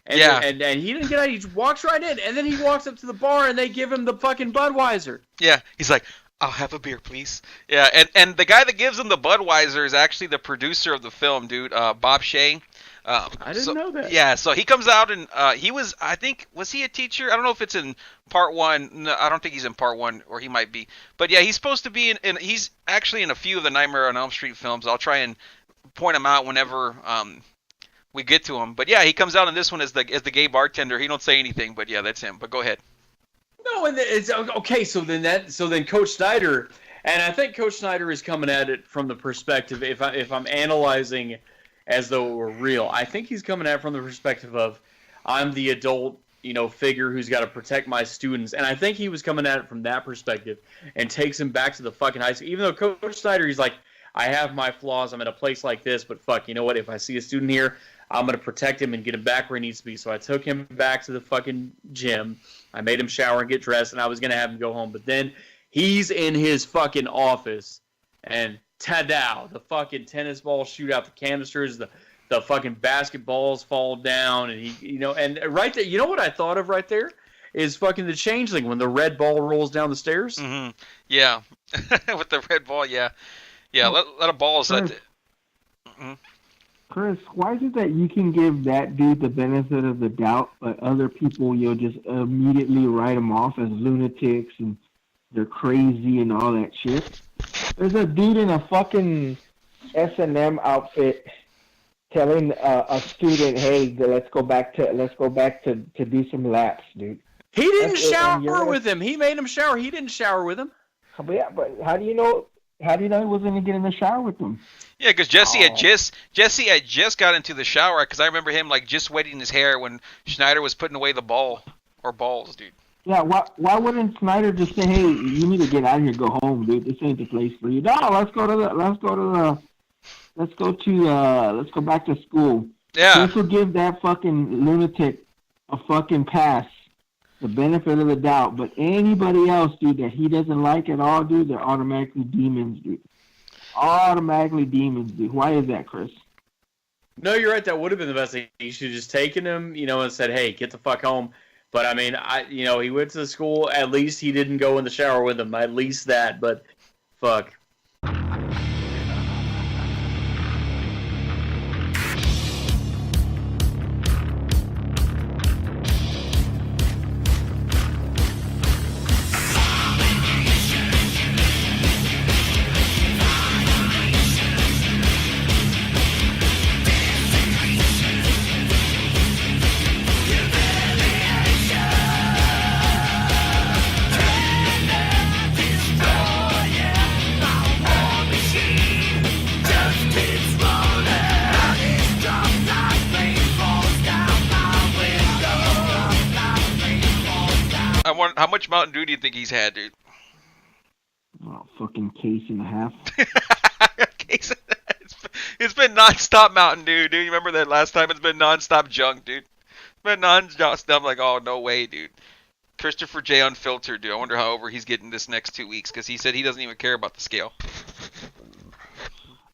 And, yeah. And he didn't get out. He just walks right in, and then he walks up to the bar and they give him the fucking Budweiser. Yeah, he's like, I'll have a beer, please. Yeah, and the guy that gives him the Budweiser is actually the producer of the film, dude, Bob Shea. I didn't know that. Yeah, so he comes out and he was, I think, was he a teacher? I don't know if it's in part 1. No, I don't think he's in part 1, or he might be. But yeah, he's supposed to be in he's actually in a few of the Nightmare on Elm Street films. I'll try and point him out whenever we get to him. But yeah, he comes out in this one as the gay bartender. He don't say anything, but yeah, that's him. But go ahead. No, and it's okay. So then Coach Snyder, and I think Coach Snyder is coming at it from the perspective, if I'm analyzing as though it were real, I think he's coming at it from the perspective of, I'm the adult, figure who's got to protect my students, and I think he was coming at it from that perspective, and takes him back to the fucking high school. Even though Coach Snyder, he's like, I have my flaws, I'm in a place like this, but fuck, you know what? If I see a student here, I'm gonna protect him and get him back where he needs to be. So I took him back to the fucking gym. I made him shower and get dressed, and I was gonna have him go home. But then he's in his fucking office, and ta-dow, the fucking tennis balls shoot out the canisters, the fucking basketballs fall down, and he, and right there, you know what I thought of right there is fucking the Changeling when the red ball rolls down the stairs. Mm-hmm. Yeah, with the red ball, yeah, let a ball set. Mm-hmm. Chris, why is it that you can give that dude the benefit of the doubt, but other people you'll just immediately write them off as lunatics and they're crazy and all that shit? There's a dude in a fucking S&M outfit telling a student, "Hey, let's go back to do some laps, dude." He didn't shower with him. He made him shower. He didn't shower with him. But yeah, but how do you know? How do you know he wasn't gonna get in the shower with them? Yeah, because Jesse had just got into the shower, because I remember him like just wetting his hair when Schneider was putting away the ball or balls, dude. Yeah, why wouldn't Snyder just say, "Hey, you need to get out of here, go home, dude. This ain't the place for you." No, let's go back to school. Yeah. This will give that fucking lunatic a fucking pass, the benefit of the doubt. But anybody else, dude, that he doesn't like at all, dude, they're automatically demons, dude. Automatically demons, dude. Why is that, Chris? No, you're right. That would have been the best thing. You should have just taken him, and said, "Hey, get the fuck home." But I mean, he went to the school. At least he didn't go in the shower with him. At least that. But fuck. How much Mountain Dew do you think he's had, dude? Oh, fucking case and a half. Case- it's been non-stop Mountain Dew, dude. You remember that last time? It's been non-stop junk, dude. It's been non-stop. I'm like, oh, no way, dude. Christopher J. Unfiltered, dude. I wonder how over he's getting this next 2 weeks, because he said he doesn't even care about the scale.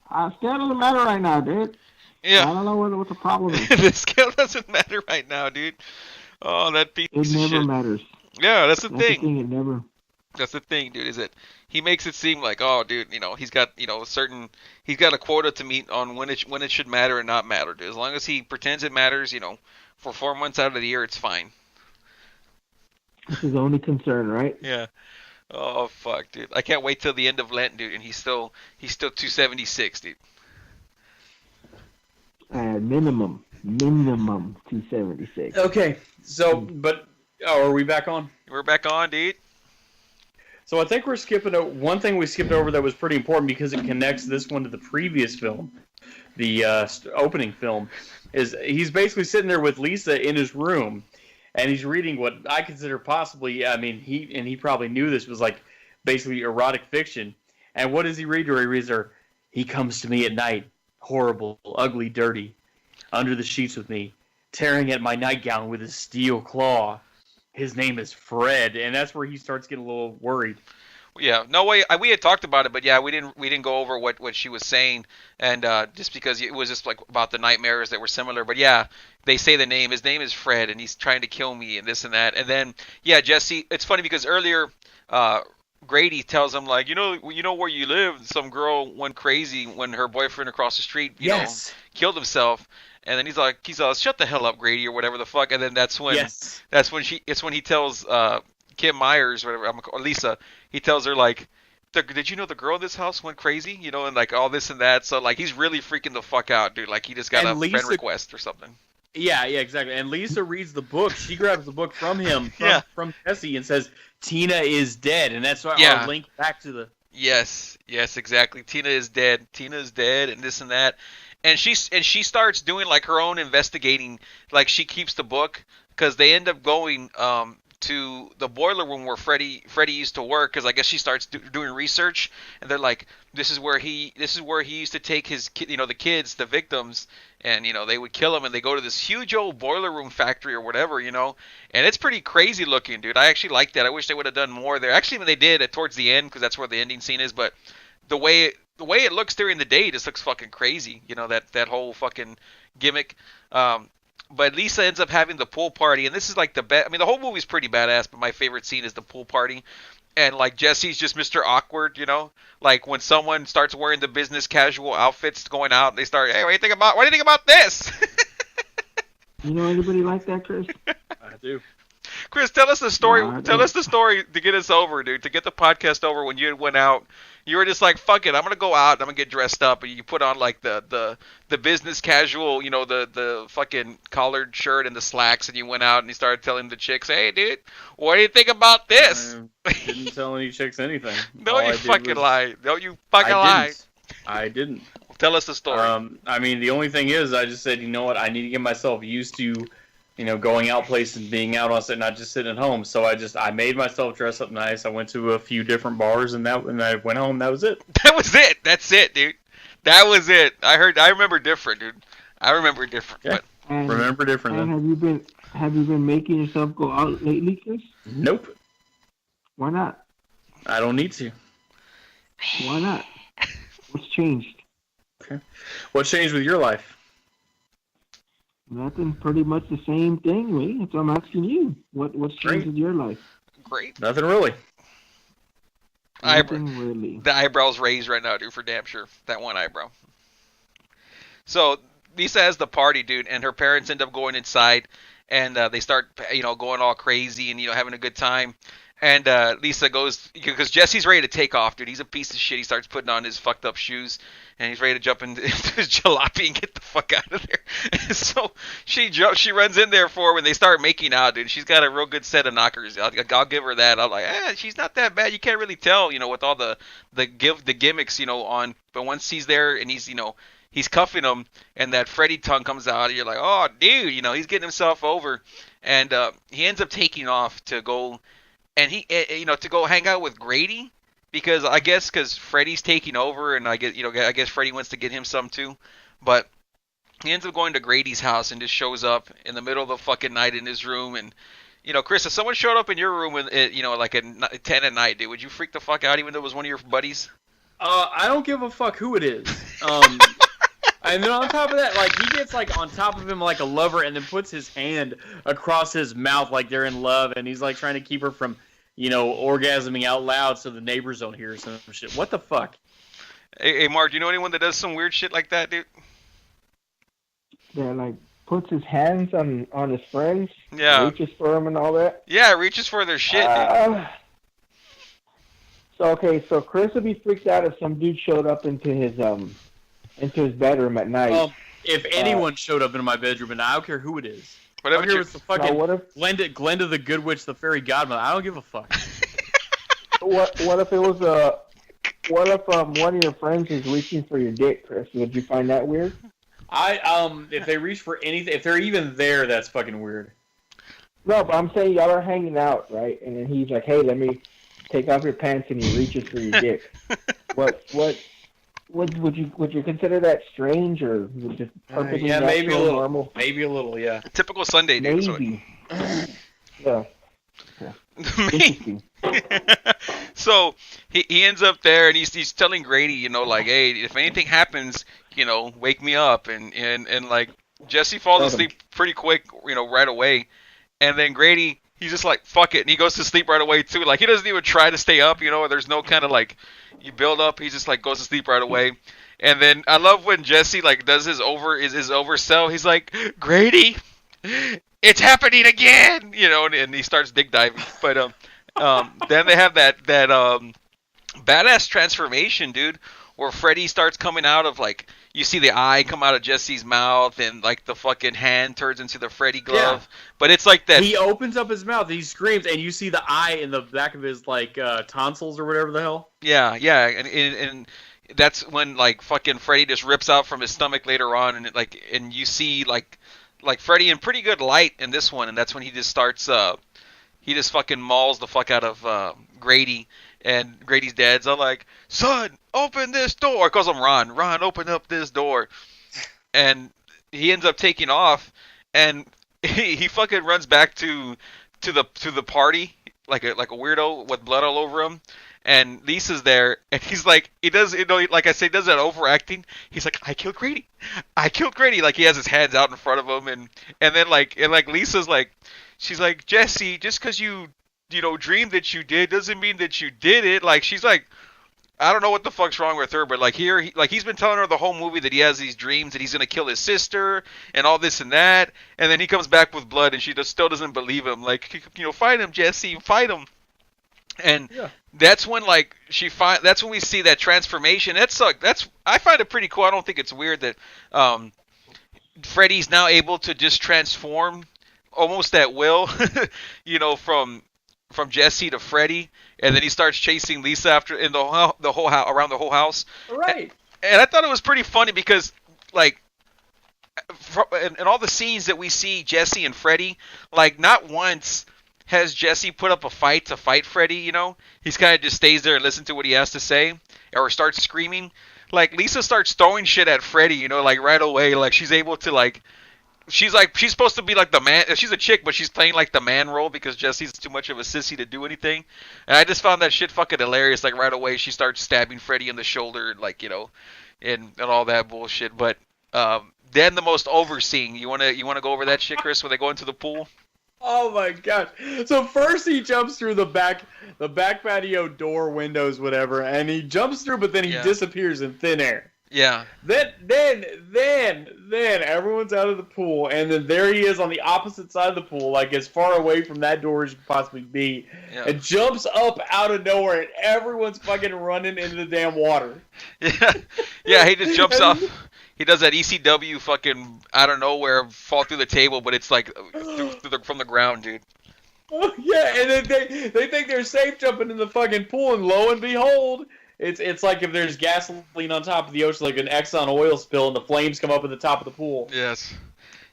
Scale doesn't matter right now, dude. I Yeah. don't know what the problem is. The scale doesn't matter right now, dude. Oh, that piece It of never shit. matters. Yeah, that's the That's the thing. thing. It never. That's the thing, dude, is that he makes it seem like, oh, dude, he's got, he's got a quota to meet on when it should matter and not matter, dude. As long as he pretends it matters, for 4 months out of the year, it's fine. That's his only concern, right? Yeah. Oh, fuck, dude. I can't wait till the end of Lent, dude, and he's still 276, dude. Minimum 276. Okay, so, but, are we back on? We're back on, dude. So I think we're skipping one thing we skipped over that was pretty important because it connects this one to the previous film, the opening film, is he's basically sitting there with Lisa in his room, and he's reading what I consider possibly, I mean, he probably knew this was like basically erotic fiction. And what does he read to her? He reads her, "He comes to me at night, horrible, ugly, dirty, under the sheets with me, tearing at my nightgown with his steel claw. His name is Fred," and that's where he starts getting a little worried. Yeah, no way. We had talked about it, but yeah, we didn't go over what she was saying, and just because it was just like about the nightmares that were similar. But yeah, they say the name. His name is Fred, and he's trying to kill me, and this and that. And then yeah, Jesse. It's funny because earlier, Grady tells him like, you know where you live. Some girl went crazy when her boyfriend across the street, Yes. killed himself. And then he's all, shut the hell up, Grady, or whatever the fuck. And then that's when he tells Kim Myers, whatever, or Lisa, he tells her like, did you know the girl in this house went crazy? And like all this and that. So like he's really freaking the fuck out, dude. Like he just got And a friend request or something. Yeah, exactly. And Lisa reads the book. She grabs the book from him, from Jesse, and says, "Tina is dead," and that's why our link back to the. Yes, exactly. Tina is dead, and this and that. And she starts doing like her own investigating. Like she keeps the book because they end up going to the boiler room where Freddy used to work. Because I guess she starts doing research, and they're like, this is where he used to take his the kids, the victims, and they would kill them, and they go to this huge old boiler room factory or whatever, and it's pretty crazy looking, dude. I actually like that. I wish they would have done more there. Actually, when they did towards the end, because that's where the ending scene is, but the way it looks during the day just looks fucking crazy, that whole fucking gimmick. But Lisa ends up having the pool party, and this is like the best. I mean, the whole movie's pretty badass, but my favorite scene is the pool party. And like Jesse's just Mr. Awkward, like when someone starts wearing the business casual outfits going out, they start, "Hey, what do you think about this?" You know anybody like that, Chris? I do. Chris, tell us the story. No, I Tell don't. us the story to get us over, dude. To get the podcast over when you went out, you were just like, "Fuck it, I'm gonna go out. I'm gonna get dressed up." And you put on like the business casual, the fucking collared shirt and the slacks, and you went out and you started telling the chicks, "Hey, dude, what do you think about this?" I didn't tell any chicks anything. No, All you I did fucking was- lie. No, you fucking lie. I didn't. Tell us the story. I mean, the only thing is, I just said, you know what? I need to get myself used to, going out places and being out on set, not just sitting at home. So I made myself dress up nice. I went to a few different bars, and I went home. That was it. That was it. That's it, dude. That was it. I remember different, dude. I remember different. Yeah. But And, Remember different. and Then. have you been making yourself go out lately, Chris? Nope. Why not? I don't need to. Why not? What's changed? What changed with your life? Nothing. Pretty much the same thing, Lee. That's what I'm asking you. What's changed Great. with your life? great. Nothing really. Nothing really. The eyebrows raised right now, dude, for damn sure. That one eyebrow. So Lisa has the party, dude, and her parents end up going inside, and they start, going all crazy and having a good time. And Lisa goes, because Jesse's ready to take off, dude. He's a piece of shit. He starts putting on his fucked up shoes, and he's ready to jump into his jalopy and get the fuck out of there. And so she runs in there for her when they start making out, dude. She's got a real good set of knockers. I'll give her that. I'm like, she's not that bad. You can't really tell, with all the gimmicks, on. But once he's there and he's cuffing him, and that Freddy tongue comes out, and you're like, oh, dude, he's getting himself over. And he ends up taking off to go and he, to go hang out with Grady because Freddy's taking over, and I guess Freddy wants to get him some too, but he ends up going to Grady's house and just shows up in the middle of the fucking night in his room. And Chris, if someone showed up in your room like at 10 at night, dude, would you freak the fuck out even though it was one of your buddies? I don't give a fuck who it is. And then on top of that, like, he gets like on top of him like a lover, and then puts his hand across his mouth like they're in love, and he's like trying to keep her from, orgasming out loud so the neighbors don't hear some shit. What the fuck? Hey, Mark, do you know anyone that does some weird shit like that, dude? Yeah, like puts his hands on his friends. Yeah. Reaches for them and all that. Yeah, reaches for their shit, dude. So Chris would be freaked out if some dude showed up into his bedroom at night. If anyone showed up in my bedroom, and I don't care who it is. Whatever. I don't care if it's the fucking what if Glenda the Good Witch, the fairy godmother. I don't give a fuck. what if it was what if one of your friends is reaching for your dick, Chris? Would you find that weird? If they reach for anything, if they're even there, that's fucking weird. No, but I'm saying y'all are hanging out, right? And then he's like, "Hey, let me take off your pants," and he reaches for your dick. What would you consider that strange, or just perfectly yeah, natural, maybe a little, normal? maybe a little, yeah. Typical Sunday, dude. Maybe. Yeah. Me. So he ends up there, and he's telling Grady, like, hey, if anything happens, wake me up, and like Jesse falls asleep pretty quick, right away, and then Grady, he's just like, fuck it, and he goes to sleep right away too. Like, he doesn't even try to stay up, there's no kind of like you build up. He just like goes to sleep right away. And then I love when Jesse like does his oversell. He's like, Grady, it's happening again, and he starts dig diving. But then they have that badass transformation, dude, where Freddy starts coming out of, like, you see the eye come out of Jesse's mouth, and like the fucking hand turns into the Freddy glove. Yeah. But it's like that. He opens up his mouth, he screams, and you see the eye in the back of his like tonsils or whatever the hell. Yeah, and that's when like fucking Freddy just rips out from his stomach later on, and you see like Freddy in pretty good light in this one, and that's when he just starts he just fucking mauls the fuck out of Grady, and Grady's dad's all like, son, open this door. Calls him Ron, open up this door. And he ends up taking off, and he fucking runs back to the party like a weirdo with blood all over him. And Lisa's there, and he's like, he does, like I said, he does that overacting. He's like, I killed Grady. Like, he has his hands out in front of him, and then like Lisa's like, she's like, Jesse, just because you dreamed that you did doesn't mean that you did it. Like, she's like, I don't know what the fuck's wrong with her, but like he's been telling her the whole movie that he has these dreams that he's gonna kill his sister and all this and that, and then he comes back with blood, and she still doesn't believe him. Like, fight him, Jesse, fight him. And that's when like that's when we see that transformation. I find it pretty cool. I don't think it's weird that Freddy's now able to just transform almost at will, from Jesse to Freddy, and then he starts chasing Lisa after in the whole house, around the whole house. Right. And I thought it was pretty funny because like in all the scenes that we see Jesse and Freddy, like not once has Jesse put up a fight to fight Freddy, He's kind of just stays there and listens to what he has to say, or starts screaming. Like, Lisa starts throwing shit at Freddy, like right away. Like, she's able to like, she's supposed to be like the man. She's a chick, but she's playing like the man role because Jesse's too much of a sissy to do anything. And I just found that shit fucking hilarious. Like, right away she starts stabbing Freddy in the shoulder, like, and all that bullshit. But then the most overseeing. You wanna go over that shit, Chris, when they go into the pool? Oh my god! So first he jumps through the back patio door, windows, whatever, and he jumps through, but then he disappears in thin air. Yeah. Then everyone's out of the pool, and then there he is on the opposite side of the pool, like as far away from that door as you could possibly be, and jumps up out of nowhere, and everyone's fucking running into the damn water. Yeah, he just jumps off. He does that ECW fucking out of nowhere fall through the table, but it's like from the ground, dude. Oh yeah, and then they think they're safe jumping in the fucking pool, and lo and behold, it's like if there's gasoline on top of the ocean, like an Exxon oil spill, and the flames come up at the top of the pool. Yes.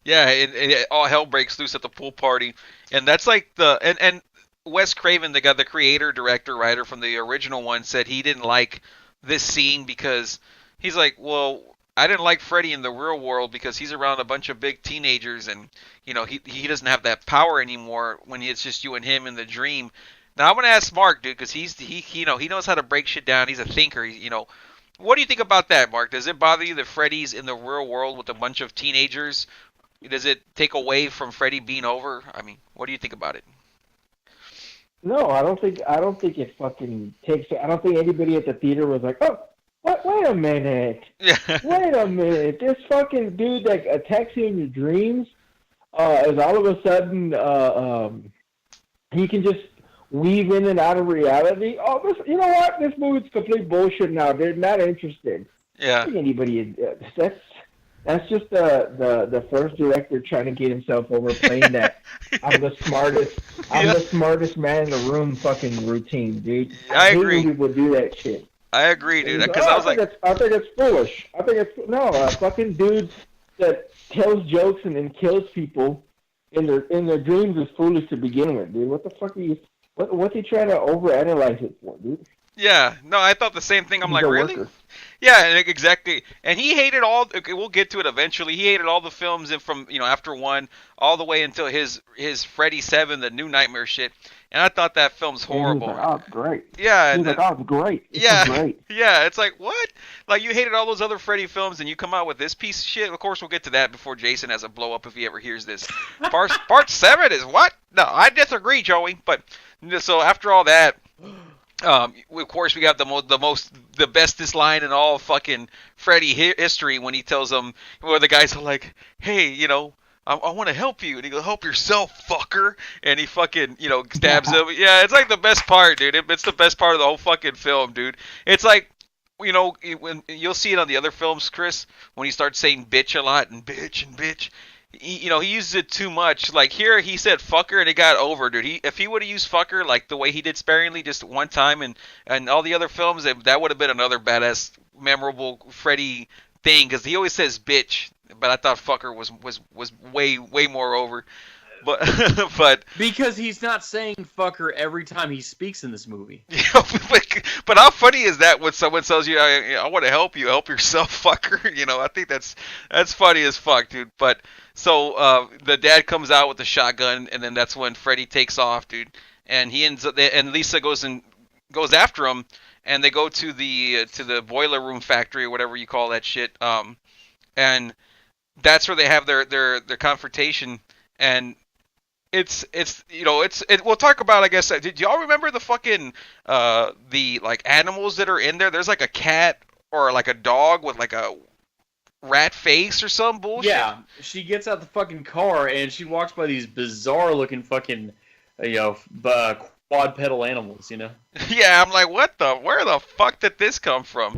Yeah, it all hell breaks loose at the pool party, and that's like and Wes Craven, the creator, director, writer from the original one, said he didn't like this scene because he's like, well, I didn't like Freddy in the real world because he's around a bunch of big teenagers and, you know, he doesn't have that power anymore when it's just you and him in the dream. Now I'm gonna ask Mark, dude, because he knows how to break shit down. He's a thinker. You know, what do you think about that, Mark? Does it bother you that Freddy's in the real world with a bunch of teenagers? Does it take away from Freddy being over? I mean, what do you think about it? No, I don't think it fucking takes. I don't think anybody at the theater was like, oh, what? Wait a minute. Yeah. Wait a minute. This fucking dude that attacks you in your dreams is all of a sudden he can just weave in and out of reality. Oh, you know what? This movie's complete bullshit now. They're not interested. Yeah. I don't think anybody. That's just the first director trying to get himself over, playing that I'm the smartest man in the room fucking routine, dude. I hate when agree. people do that shit. I agree, dude. Because I was like, I think it's foolish. I think it's a fucking dude that tells jokes and then kills people in their dreams is foolish to begin with, dude. What the fuck are you? What's he trying to overanalyze it for, dude? yeah, no, I thought the same thing. I'm He's like, a really? worker. Yeah, exactly. And he hated all. Okay, we'll get to it eventually. He hated all the films from after one all the way until his Freddy 7, the New Nightmare shit. And I thought that film's horrible. And he was like, oh, it's great. Yeah, He's like, oh, it's great. It's yeah, great. yeah. It's like, what? Like, you hated all those other Freddy films, and you come out with this piece of shit. Of course, we'll get to that before Jason has a blow up if he ever hears this. Part 7 is what? No, I disagree, Joey. But so after all that. Of course, we got the bestest line in all fucking Freddy history when he tells them, where the guys are like, hey, I want to help you. And he goes, help yourself, fucker. And he fucking, stabs him. Yeah, it's like the best part, dude. It's the best part of the whole fucking film, dude. It's like, when you'll see it on the other films, Chris, when he starts saying bitch a lot and bitch and bitch. He uses it too much. Like here, he said fucker and it got over, dude. If he would have used fucker like the way he did sparingly, just one time, and all the other films, that would have been another badass, memorable Freddy thing. Because he always says bitch, but I thought fucker was way more over. But because he's not saying fucker every time he speaks in this movie. But how funny is that when someone tells you, I want to help you, help yourself, fucker? I think that's funny as fuck, dude. But so the dad comes out with the shotgun, and then that's when Freddy takes off, dude. And he ends up, and Lisa goes after him, and they go to the boiler room factory or whatever you call that shit. And that's where they have their confrontation. And we'll talk about, I guess, did y'all remember the fucking the like animals that are in there? There's like a cat or like a dog with like a rat face or some bullshit. Yeah, she gets out the fucking car and she walks by these bizarre looking fucking quad pedal animals, Yeah, I'm like, where the fuck did this come from?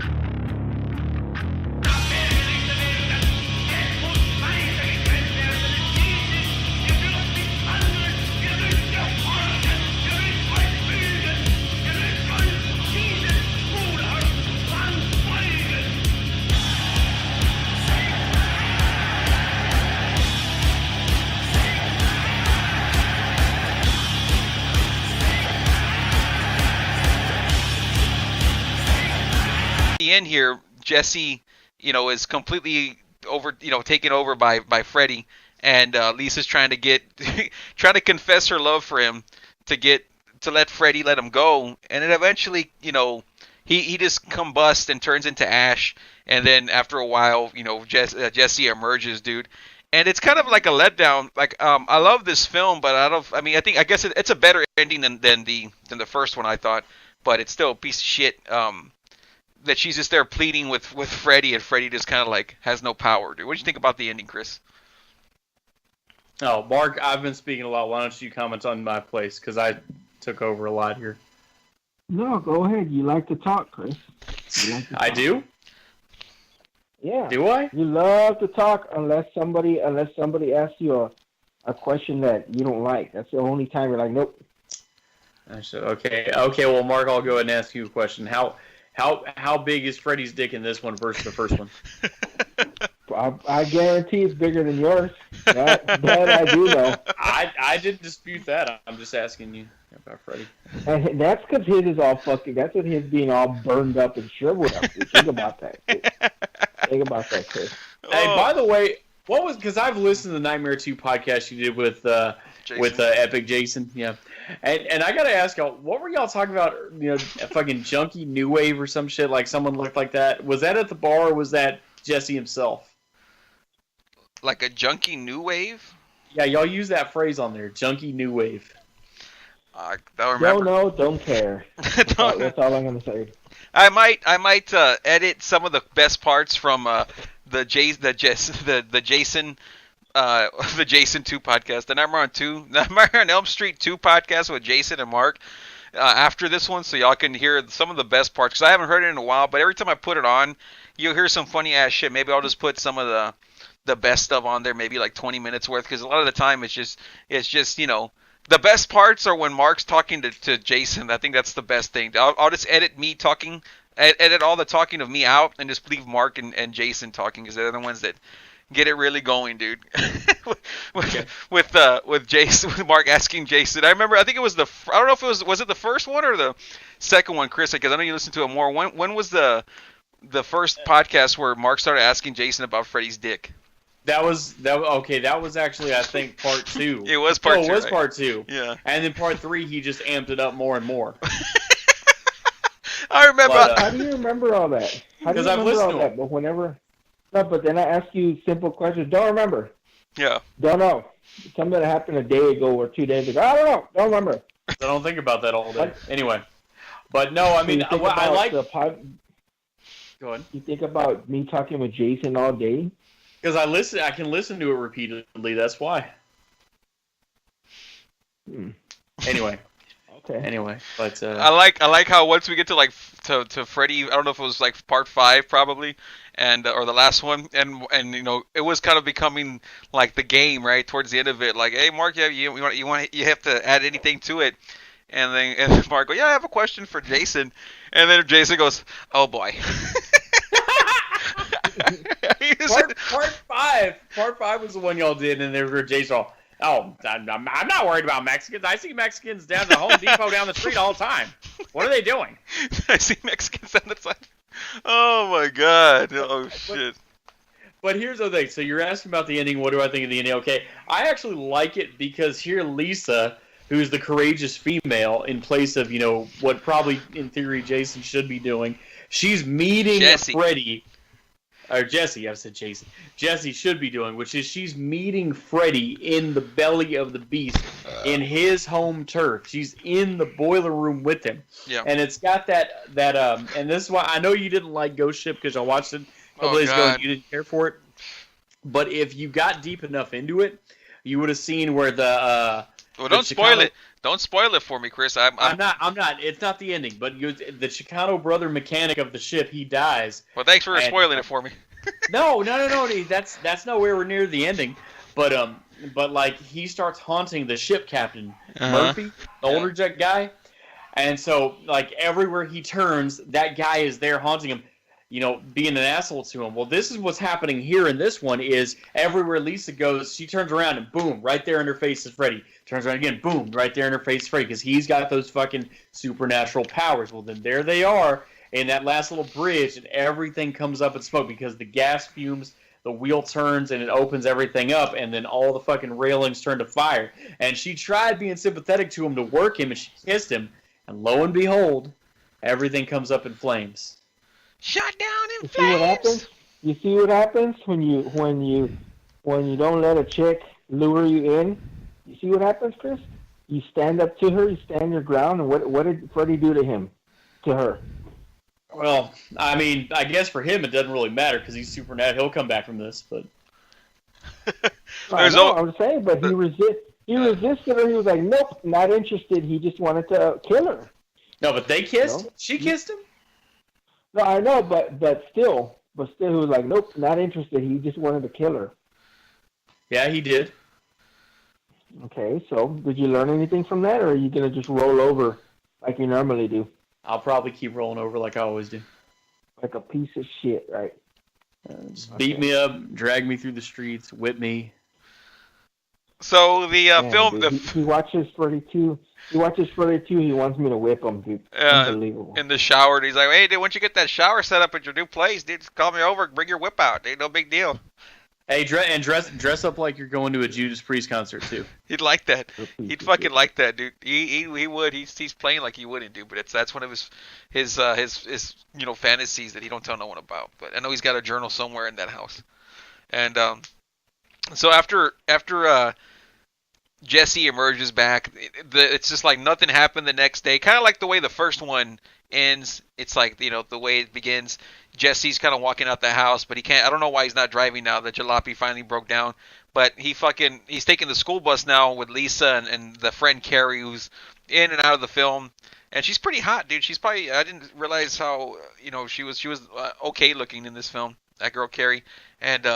In here, Jesse, is completely taken over by Freddy, and Lisa's trying to confess her love for him to let Freddy let him go, and then eventually, he just combusts and turns into ash, and then after a while, Jesse emerges, dude. And it's kind of like a letdown. Like, I love this film, but I guess it's a better ending than the first one, I thought, but it's still a piece of shit. That she's just there pleading with Freddy, and Freddy just kind of like has no power, dude. What do you think about the ending, Chris? Oh, Mark, I've been speaking a lot. Why don't you comment on my place? Because I took over a lot here. No, go ahead. You like to talk, Chris. I do? Yeah. Do I? You love to talk unless somebody asks you a question that you don't like. That's the only time you're like, nope. Okay. Well, Mark, I'll go ahead and ask you a question. How big is Freddy's dick in this one versus the first one? I guarantee it's bigger than yours. That I do know. I didn't dispute that. I'm just asking you. About Freddy. And that's because his is all fucking. That's what his being all burned up and shriveled up. Think about that. Think about that, Chris. Hey, Oh, by the way, what was, because I've listened to the Nightmare 2 podcast you did with Epic Jason, yeah, and I gotta ask y'all, what were y'all talking about? You know, fucking junky new wave or some shit, like someone looked like that. Was that at the bar, or was that Jesse himself? like a junky new wave? Yeah, y'all use that phrase on there, junky new wave. I don't Don't remember. know, don't care. That's all I'm gonna say. I might edit some of the best parts from the Jason 2 podcast. The Nightmare on Elm Street 2 podcast with Jason and Mark after this one, so y'all can hear some of the best parts. Because I haven't heard it in a while, but every time I put it on, you'll hear some funny ass shit. Maybe I'll just put some of the best stuff on there, maybe like 20 minutes worth. Because a lot of the time it's just you know. The best parts are when Mark's talking to Jason. I think that's the best thing. I'll just edit me talking, edit all the talking of me out, and just leave Mark and Jason talking, because they're the ones that get it really going, dude. with Jason, with Mark asking Jason. I think it was I don't know if it was it the first one or the second one, Chris? Because I know you listened to it more. When was the first podcast where Mark started asking Jason about Freddy's dick? That was actually, I think, part 2. It was part 2. It was right? part 2. Yeah. And then part 3, he just amped it up more and more. I remember. But, How do you remember all that? How do you 'Cause I've remember listened all to that? But whenever, no, but then I ask you simple questions. Don't remember. Yeah. Don't know. Something that happened a day ago or 2 days ago. I don't know. Don't remember. I don't think about that all day. Anyway. But no, I mean, You think I about like... the Go ahead. You think about me talking with Jason all day? Because I can listen to it repeatedly. That's why. Anyway, Okay. but I like how once we get to like to Freddy, I don't know if it was like part 5 probably, and or the last one, and you know it was kind of becoming like the game right towards the end of it. Like, hey Mark, you have to add anything to it, and Mark goes, yeah, I have a question for Jason, and then Jason goes, oh boy. Part 5 was the one y'all did, and they were Jason all, oh, I'm not worried about Mexicans. I see Mexicans down at the Home Depot down the street all the time. What are they doing? I see Mexicans on the side. Oh my god. Oh shit. But here's the thing. So you're asking about the ending. What do I think of the ending? Okay, I actually like it because here Lisa, who's the courageous female, in place of, you know, what probably in theory Jason should be doing, she's meeting Jesse. Freddy. Or Jesse, I said Jason. Jesse should be doing, which is she's meeting Freddy in the belly of the beast, in his home turf. She's in the boiler room with him. Yeah. And it's got that and this is why I know you didn't like Ghost Ship, because I watched it a couple days ago and you didn't care for it. But if you got deep enough into it, you would have seen where well, don't spoil it. Don't spoil it for me, Chris. I'm not. It's not the ending, but the Chicano brother mechanic of the ship, he dies. Well, thanks for spoiling it for me. No. That's nowhere near the ending. But like he starts haunting the ship captain, Murphy, the older jet guy, and so like everywhere he turns, that guy is there haunting him, you know, being an asshole to him. Well, this is what's happening here in this one is everywhere Lisa goes, she turns around and boom, right there in her face is Freddy. Turns around again, boom, right there in her face is Freddy, because he's got those fucking supernatural powers. Well, then there they are in that last little bridge, and everything comes up in smoke because the gas fumes, the wheel turns, and it opens everything up, and then all the fucking railings turn to fire. And she tried being sympathetic to him to work him, and she kissed him, and lo and behold, everything comes up in flames. Shut down in You see what flames. happens? You see what happens when you don't let a chick lure you in? You see what happens, Chris? You stand up to her, you stand your ground, and what did Freddy do to him? To her? Well, I mean, I guess for him it doesn't really matter because he's supernatural. He'll come back from this, but I know, I'm saying, but he resisted her. He was like, nope, not interested. He just wanted to kill her. no, but they kissed. No. She kissed him. No, I know, but still, he was like, nope, not interested. He just wanted to kill her. Yeah, he did. Okay, so did you learn anything from that, or are you gonna just roll over like you normally do, I'll probably keep rolling over like I always do. like a piece of shit, right? Just beat me up, drag me through the streets, whip me. So the Man, film, dude, he watches Freddy 2. He watches Freddy 2. He wants me to whip him, dude. Unbelievable. in the shower, and he's like, "Hey, dude, once you get that shower set up at your new place, dude, just call me over, bring your whip out, dude. No big deal." Hey, dress up like you're going to a Judas Priest concert too. He'd like that. He'd fucking like that, dude. He would. He's playing like he wouldn't, dude. But that's one of his fantasies that he don't tell no one about. But I know he's got a journal somewhere in that house. And so after Jesse emerges back, it's just like nothing happened the next day. Kind of like the way the first one ends. It's like, the way it begins. Jesse's kind of walking out the house, but he can't. I don't know why he's not driving now that jalopy finally broke down. But he's taking the school bus now with Lisa and the friend Carrie, who's in and out of the film. And she's pretty hot, dude. She's probably, I didn't realize how, she was okay looking in this film. That girl Carrie. And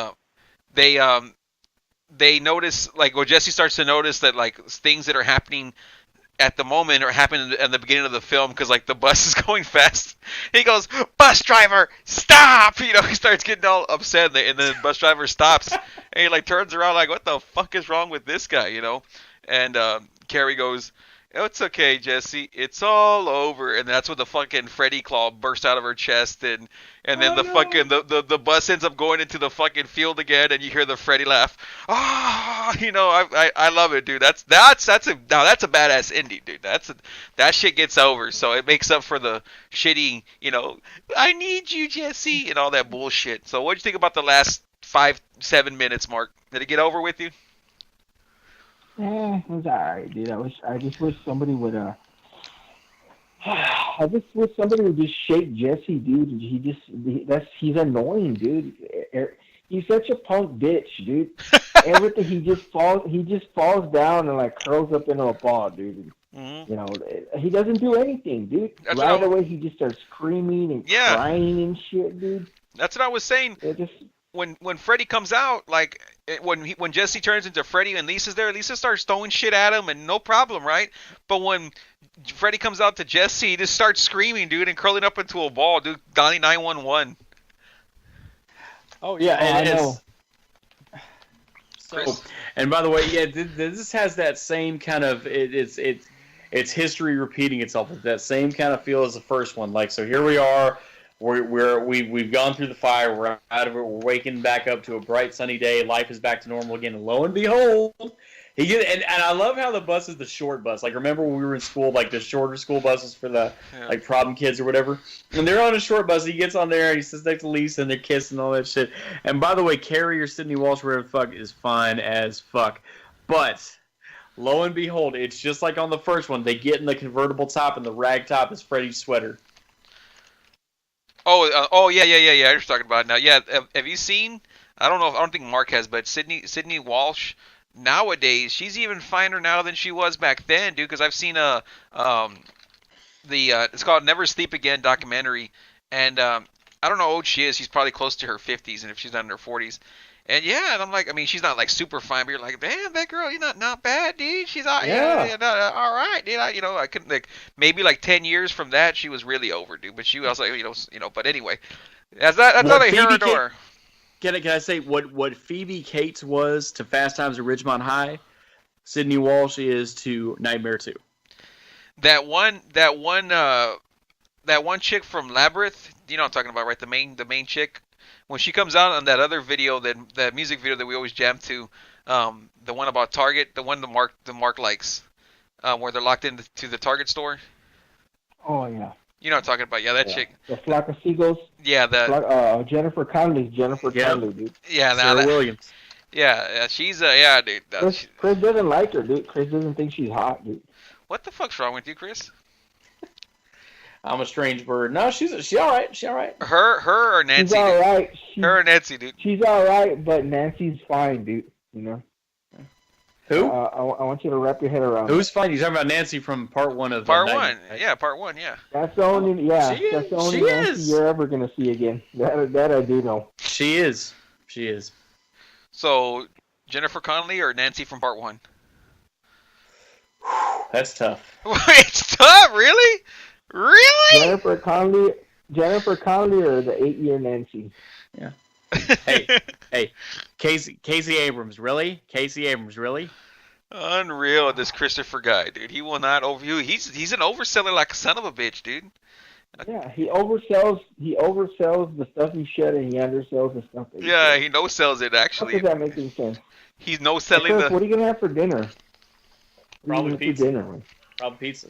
they notice, Jesse starts to notice that things that are happening at the moment are happening at the beginning of the film, because the bus is going fast. He goes, "Bus driver, stop!" He starts getting all upset, and the bus driver stops, and he turns around what the fuck is wrong with this guy, And Carrie goes, "It's okay, Jesse. It's all over." And that's when the fucking Freddy claw burst out of her chest, and then the bus ends up going into the fucking field again, and you hear the Freddy laugh. I love it, dude. That's a badass ending, dude. That shit gets over, so it makes up for the shitty, "I need you, Jesse," and all that bullshit. So what'd you think about the last 5-7 minutes, Mark? Did it get over with you? It was alright, dude. I just wish somebody would just shake Jesse, dude. He's annoying, dude. He's such a punk bitch, dude. Everything he just falls down and curls up into a ball, dude. Mm-hmm. He doesn't do anything, dude. That's right away he just starts screaming and Yeah. crying and shit, dude. That's what I was saying. When Freddy comes out, when Jesse turns into Freddy and Lisa's there, Lisa starts throwing shit at him and no problem, right? But when Freddy comes out to Jesse, he just starts screaming, dude, and curling up into a ball, dude. Dialing 911. Oh yeah, and I know. So, and by the way, yeah, this has that same kind of it's history repeating itself. It's that same kind of feel as the first one. So here we are. We've gone through the fire. We're out of it. We're waking back up to a bright sunny day. Life is back to normal again. And lo and behold, and I love how the bus is the short bus. Remember when we were in school, the shorter school buses for the problem kids or whatever. And they're on a short bus. He gets on there and he sits next to Lisa and they're kissing and all that shit. And by the way, Carrie or Sydney Walsh, whatever the fuck, is fine as fuck. But lo and behold, it's just like on the first one. They get in the convertible top and the rag top is Freddy's sweater. Oh yeah. I was talking about it now. Yeah, have you seen? I don't think Mark has, but Sydney Walsh. Nowadays, she's even finer now than she was back then, dude. Because I've seen it's called Never Sleep Again documentary, and I don't know how old she is. She's probably close to her 50s, and if she's not in her 40s. And yeah, and I'm she's not super fine, but you're damn, that girl, you're not bad, dude. She's all right, dude. I couldn't maybe 10 years from that, she was really over, dude. But she was but anyway, that's not a hair door. Can I say what Phoebe Cates was to Fast Times at Ridgemont High, Sydney Walsh is to Nightmare 2. That one chick from Labyrinth, you know what I'm talking about, right? The main chick. When she comes out on that other video, that music video that we always jam to, the one about Target, the one the Mark likes, where they're locked into the Target store. Oh yeah. You know what I'm talking about? Yeah, that chick. The flock of seagulls. Yeah, Jennifer Connelly, dude. Yeah, Sarah Williams. Yeah, she's dude. Chris doesn't like her, dude. Chris doesn't think she's hot, dude. What the fuck's wrong with you, Chris? I'm a strange bird. No, she's all right. She all right. Her or Nancy? She's all right. Her or Nancy, dude. She's all right, but Nancy's fine, dude. Who? I want you to wrap your head around. Who's fine? You're talking about Nancy from part one of part Night, one. right? Yeah, part one. Yeah. That's the only. Yeah, that's the only Nancy you're ever gonna see again. That I do know. She is. So, Jennifer Connelly or Nancy from part one? That's tough. It's tough, really? Really? Jennifer Connelly or the 8-year Nancy? Yeah. Hey, Casey Abrams, really? Casey Abrams, really? Unreal, this Christopher guy, dude. He will not overview. He's an overseller like a son of a bitch, dude. Yeah, he oversells the stuff he should, and he undersells the stuff that he Yeah, should. he no sells it How actually. does that make any sense? He's no Hey, selling Chris, the. what are you gonna have for dinner? What are Probably you gonna have for pizza. dinner? Probably pizza.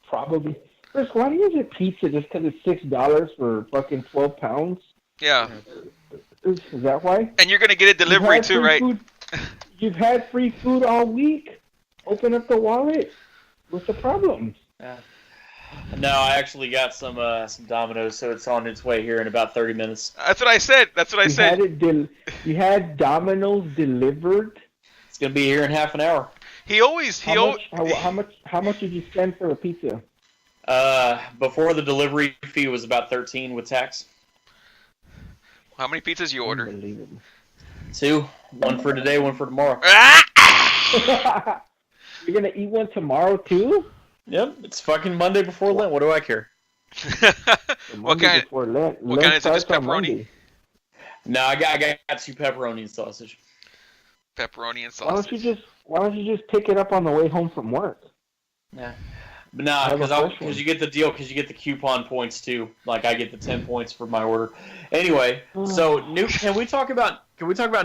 Probably. Chris, why do you get pizza just because it's $6 for fucking 12 pounds? Yeah, Is that why? and you're gonna get it You've delivery had too, free right? food- You've had free food all week. Open up the wallet. What's the problem? No, I actually got some Domino's, so it's on its way here in about 30 minutes. That's what I said. You had Domino's delivered. It's gonna be here in half an hour. How much did you spend for a pizza? Before the delivery fee was about 13 with tax. How many pizzas you order? Unbelievable. 2, one for today, one for tomorrow. Ah! You're gonna eat one tomorrow too? Yep, it's fucking Monday before Lent. What do I care? What Monday kind? before Lent. what Lent kind is it, just starts on pepperoni? Monday. No, I got 2 pepperoni and sausage. Pepperoni and Why don't sausage. you just pick it up on the way home from work? Yeah. But nah, I have a because question. you get the deal, because you get the coupon points too. Like I get the 10 points for my order. Anyway, so can we talk about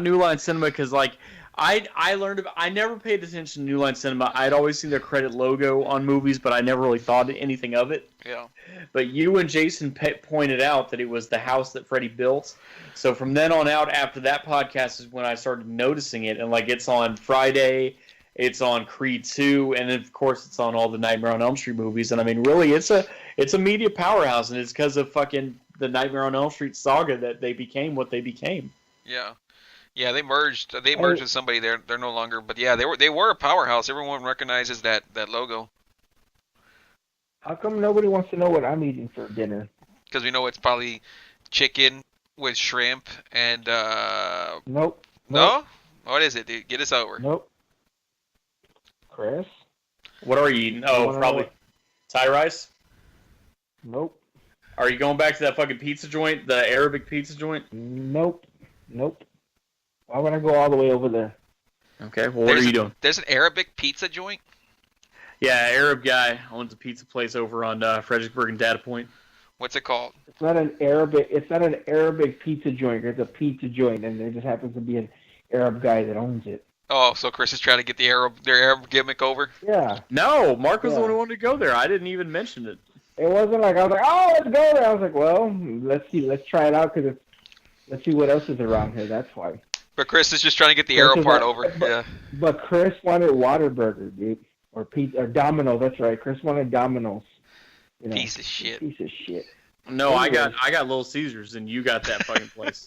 New Line Cinema? Because like I learned about, I never paid attention to New Line Cinema. I'd always seen their credit logo on movies, but I never really thought anything of it. Yeah. But you and Jason pointed out that it was the house that Freddy built. So from then on out, after that podcast is when I started noticing it, and like it's on Friday. It's on Creed 2, and then of course it's on all the Nightmare on Elm Street movies. And I mean, really, it's a media powerhouse, and it's because of fucking the Nightmare on Elm Street saga that they became what they became. Yeah. Yeah, they merged. They merged with somebody. They're no longer. But yeah, they were a powerhouse. Everyone recognizes that logo How come nobody wants to know what I'm eating for dinner? because we know it's probably chicken with shrimp and Nope. no. What is it, dude? Get us over. Nope. Chris? What are you eating? Oh, wanna probably know Thai rice. Nope. Are you going back to that fucking pizza joint, the Arabic pizza joint? Nope. Nope. Why would I go all the way over there? Okay, well, what are you doing? There's an Arabic pizza joint. Yeah, Arab guy owns a pizza place over on Fredericksburg and Data Point. What's it called? It's not an Arabic pizza joint. It's a pizza joint, and there just happens to be an Arab guy that owns it. Oh, so Chris is trying to get their Arab gimmick over. Yeah. No, Mark was the Yeah. one who wanted to go there. I didn't even mention it. It wasn't like I was like, oh, let's go there. I was like, well, let's see, let's try it out because let's see what else is around here. That's why. But Chris is just trying to get the Chris Arab is part like- over. Yeah. But Chris wanted Whataburger, dude, or pizza, or Domino's. That's right. Chris wanted Domino's. You know, Piece of shit. Piece of shit. No, I Anyway. got Little Caesars, and you got that fucking place.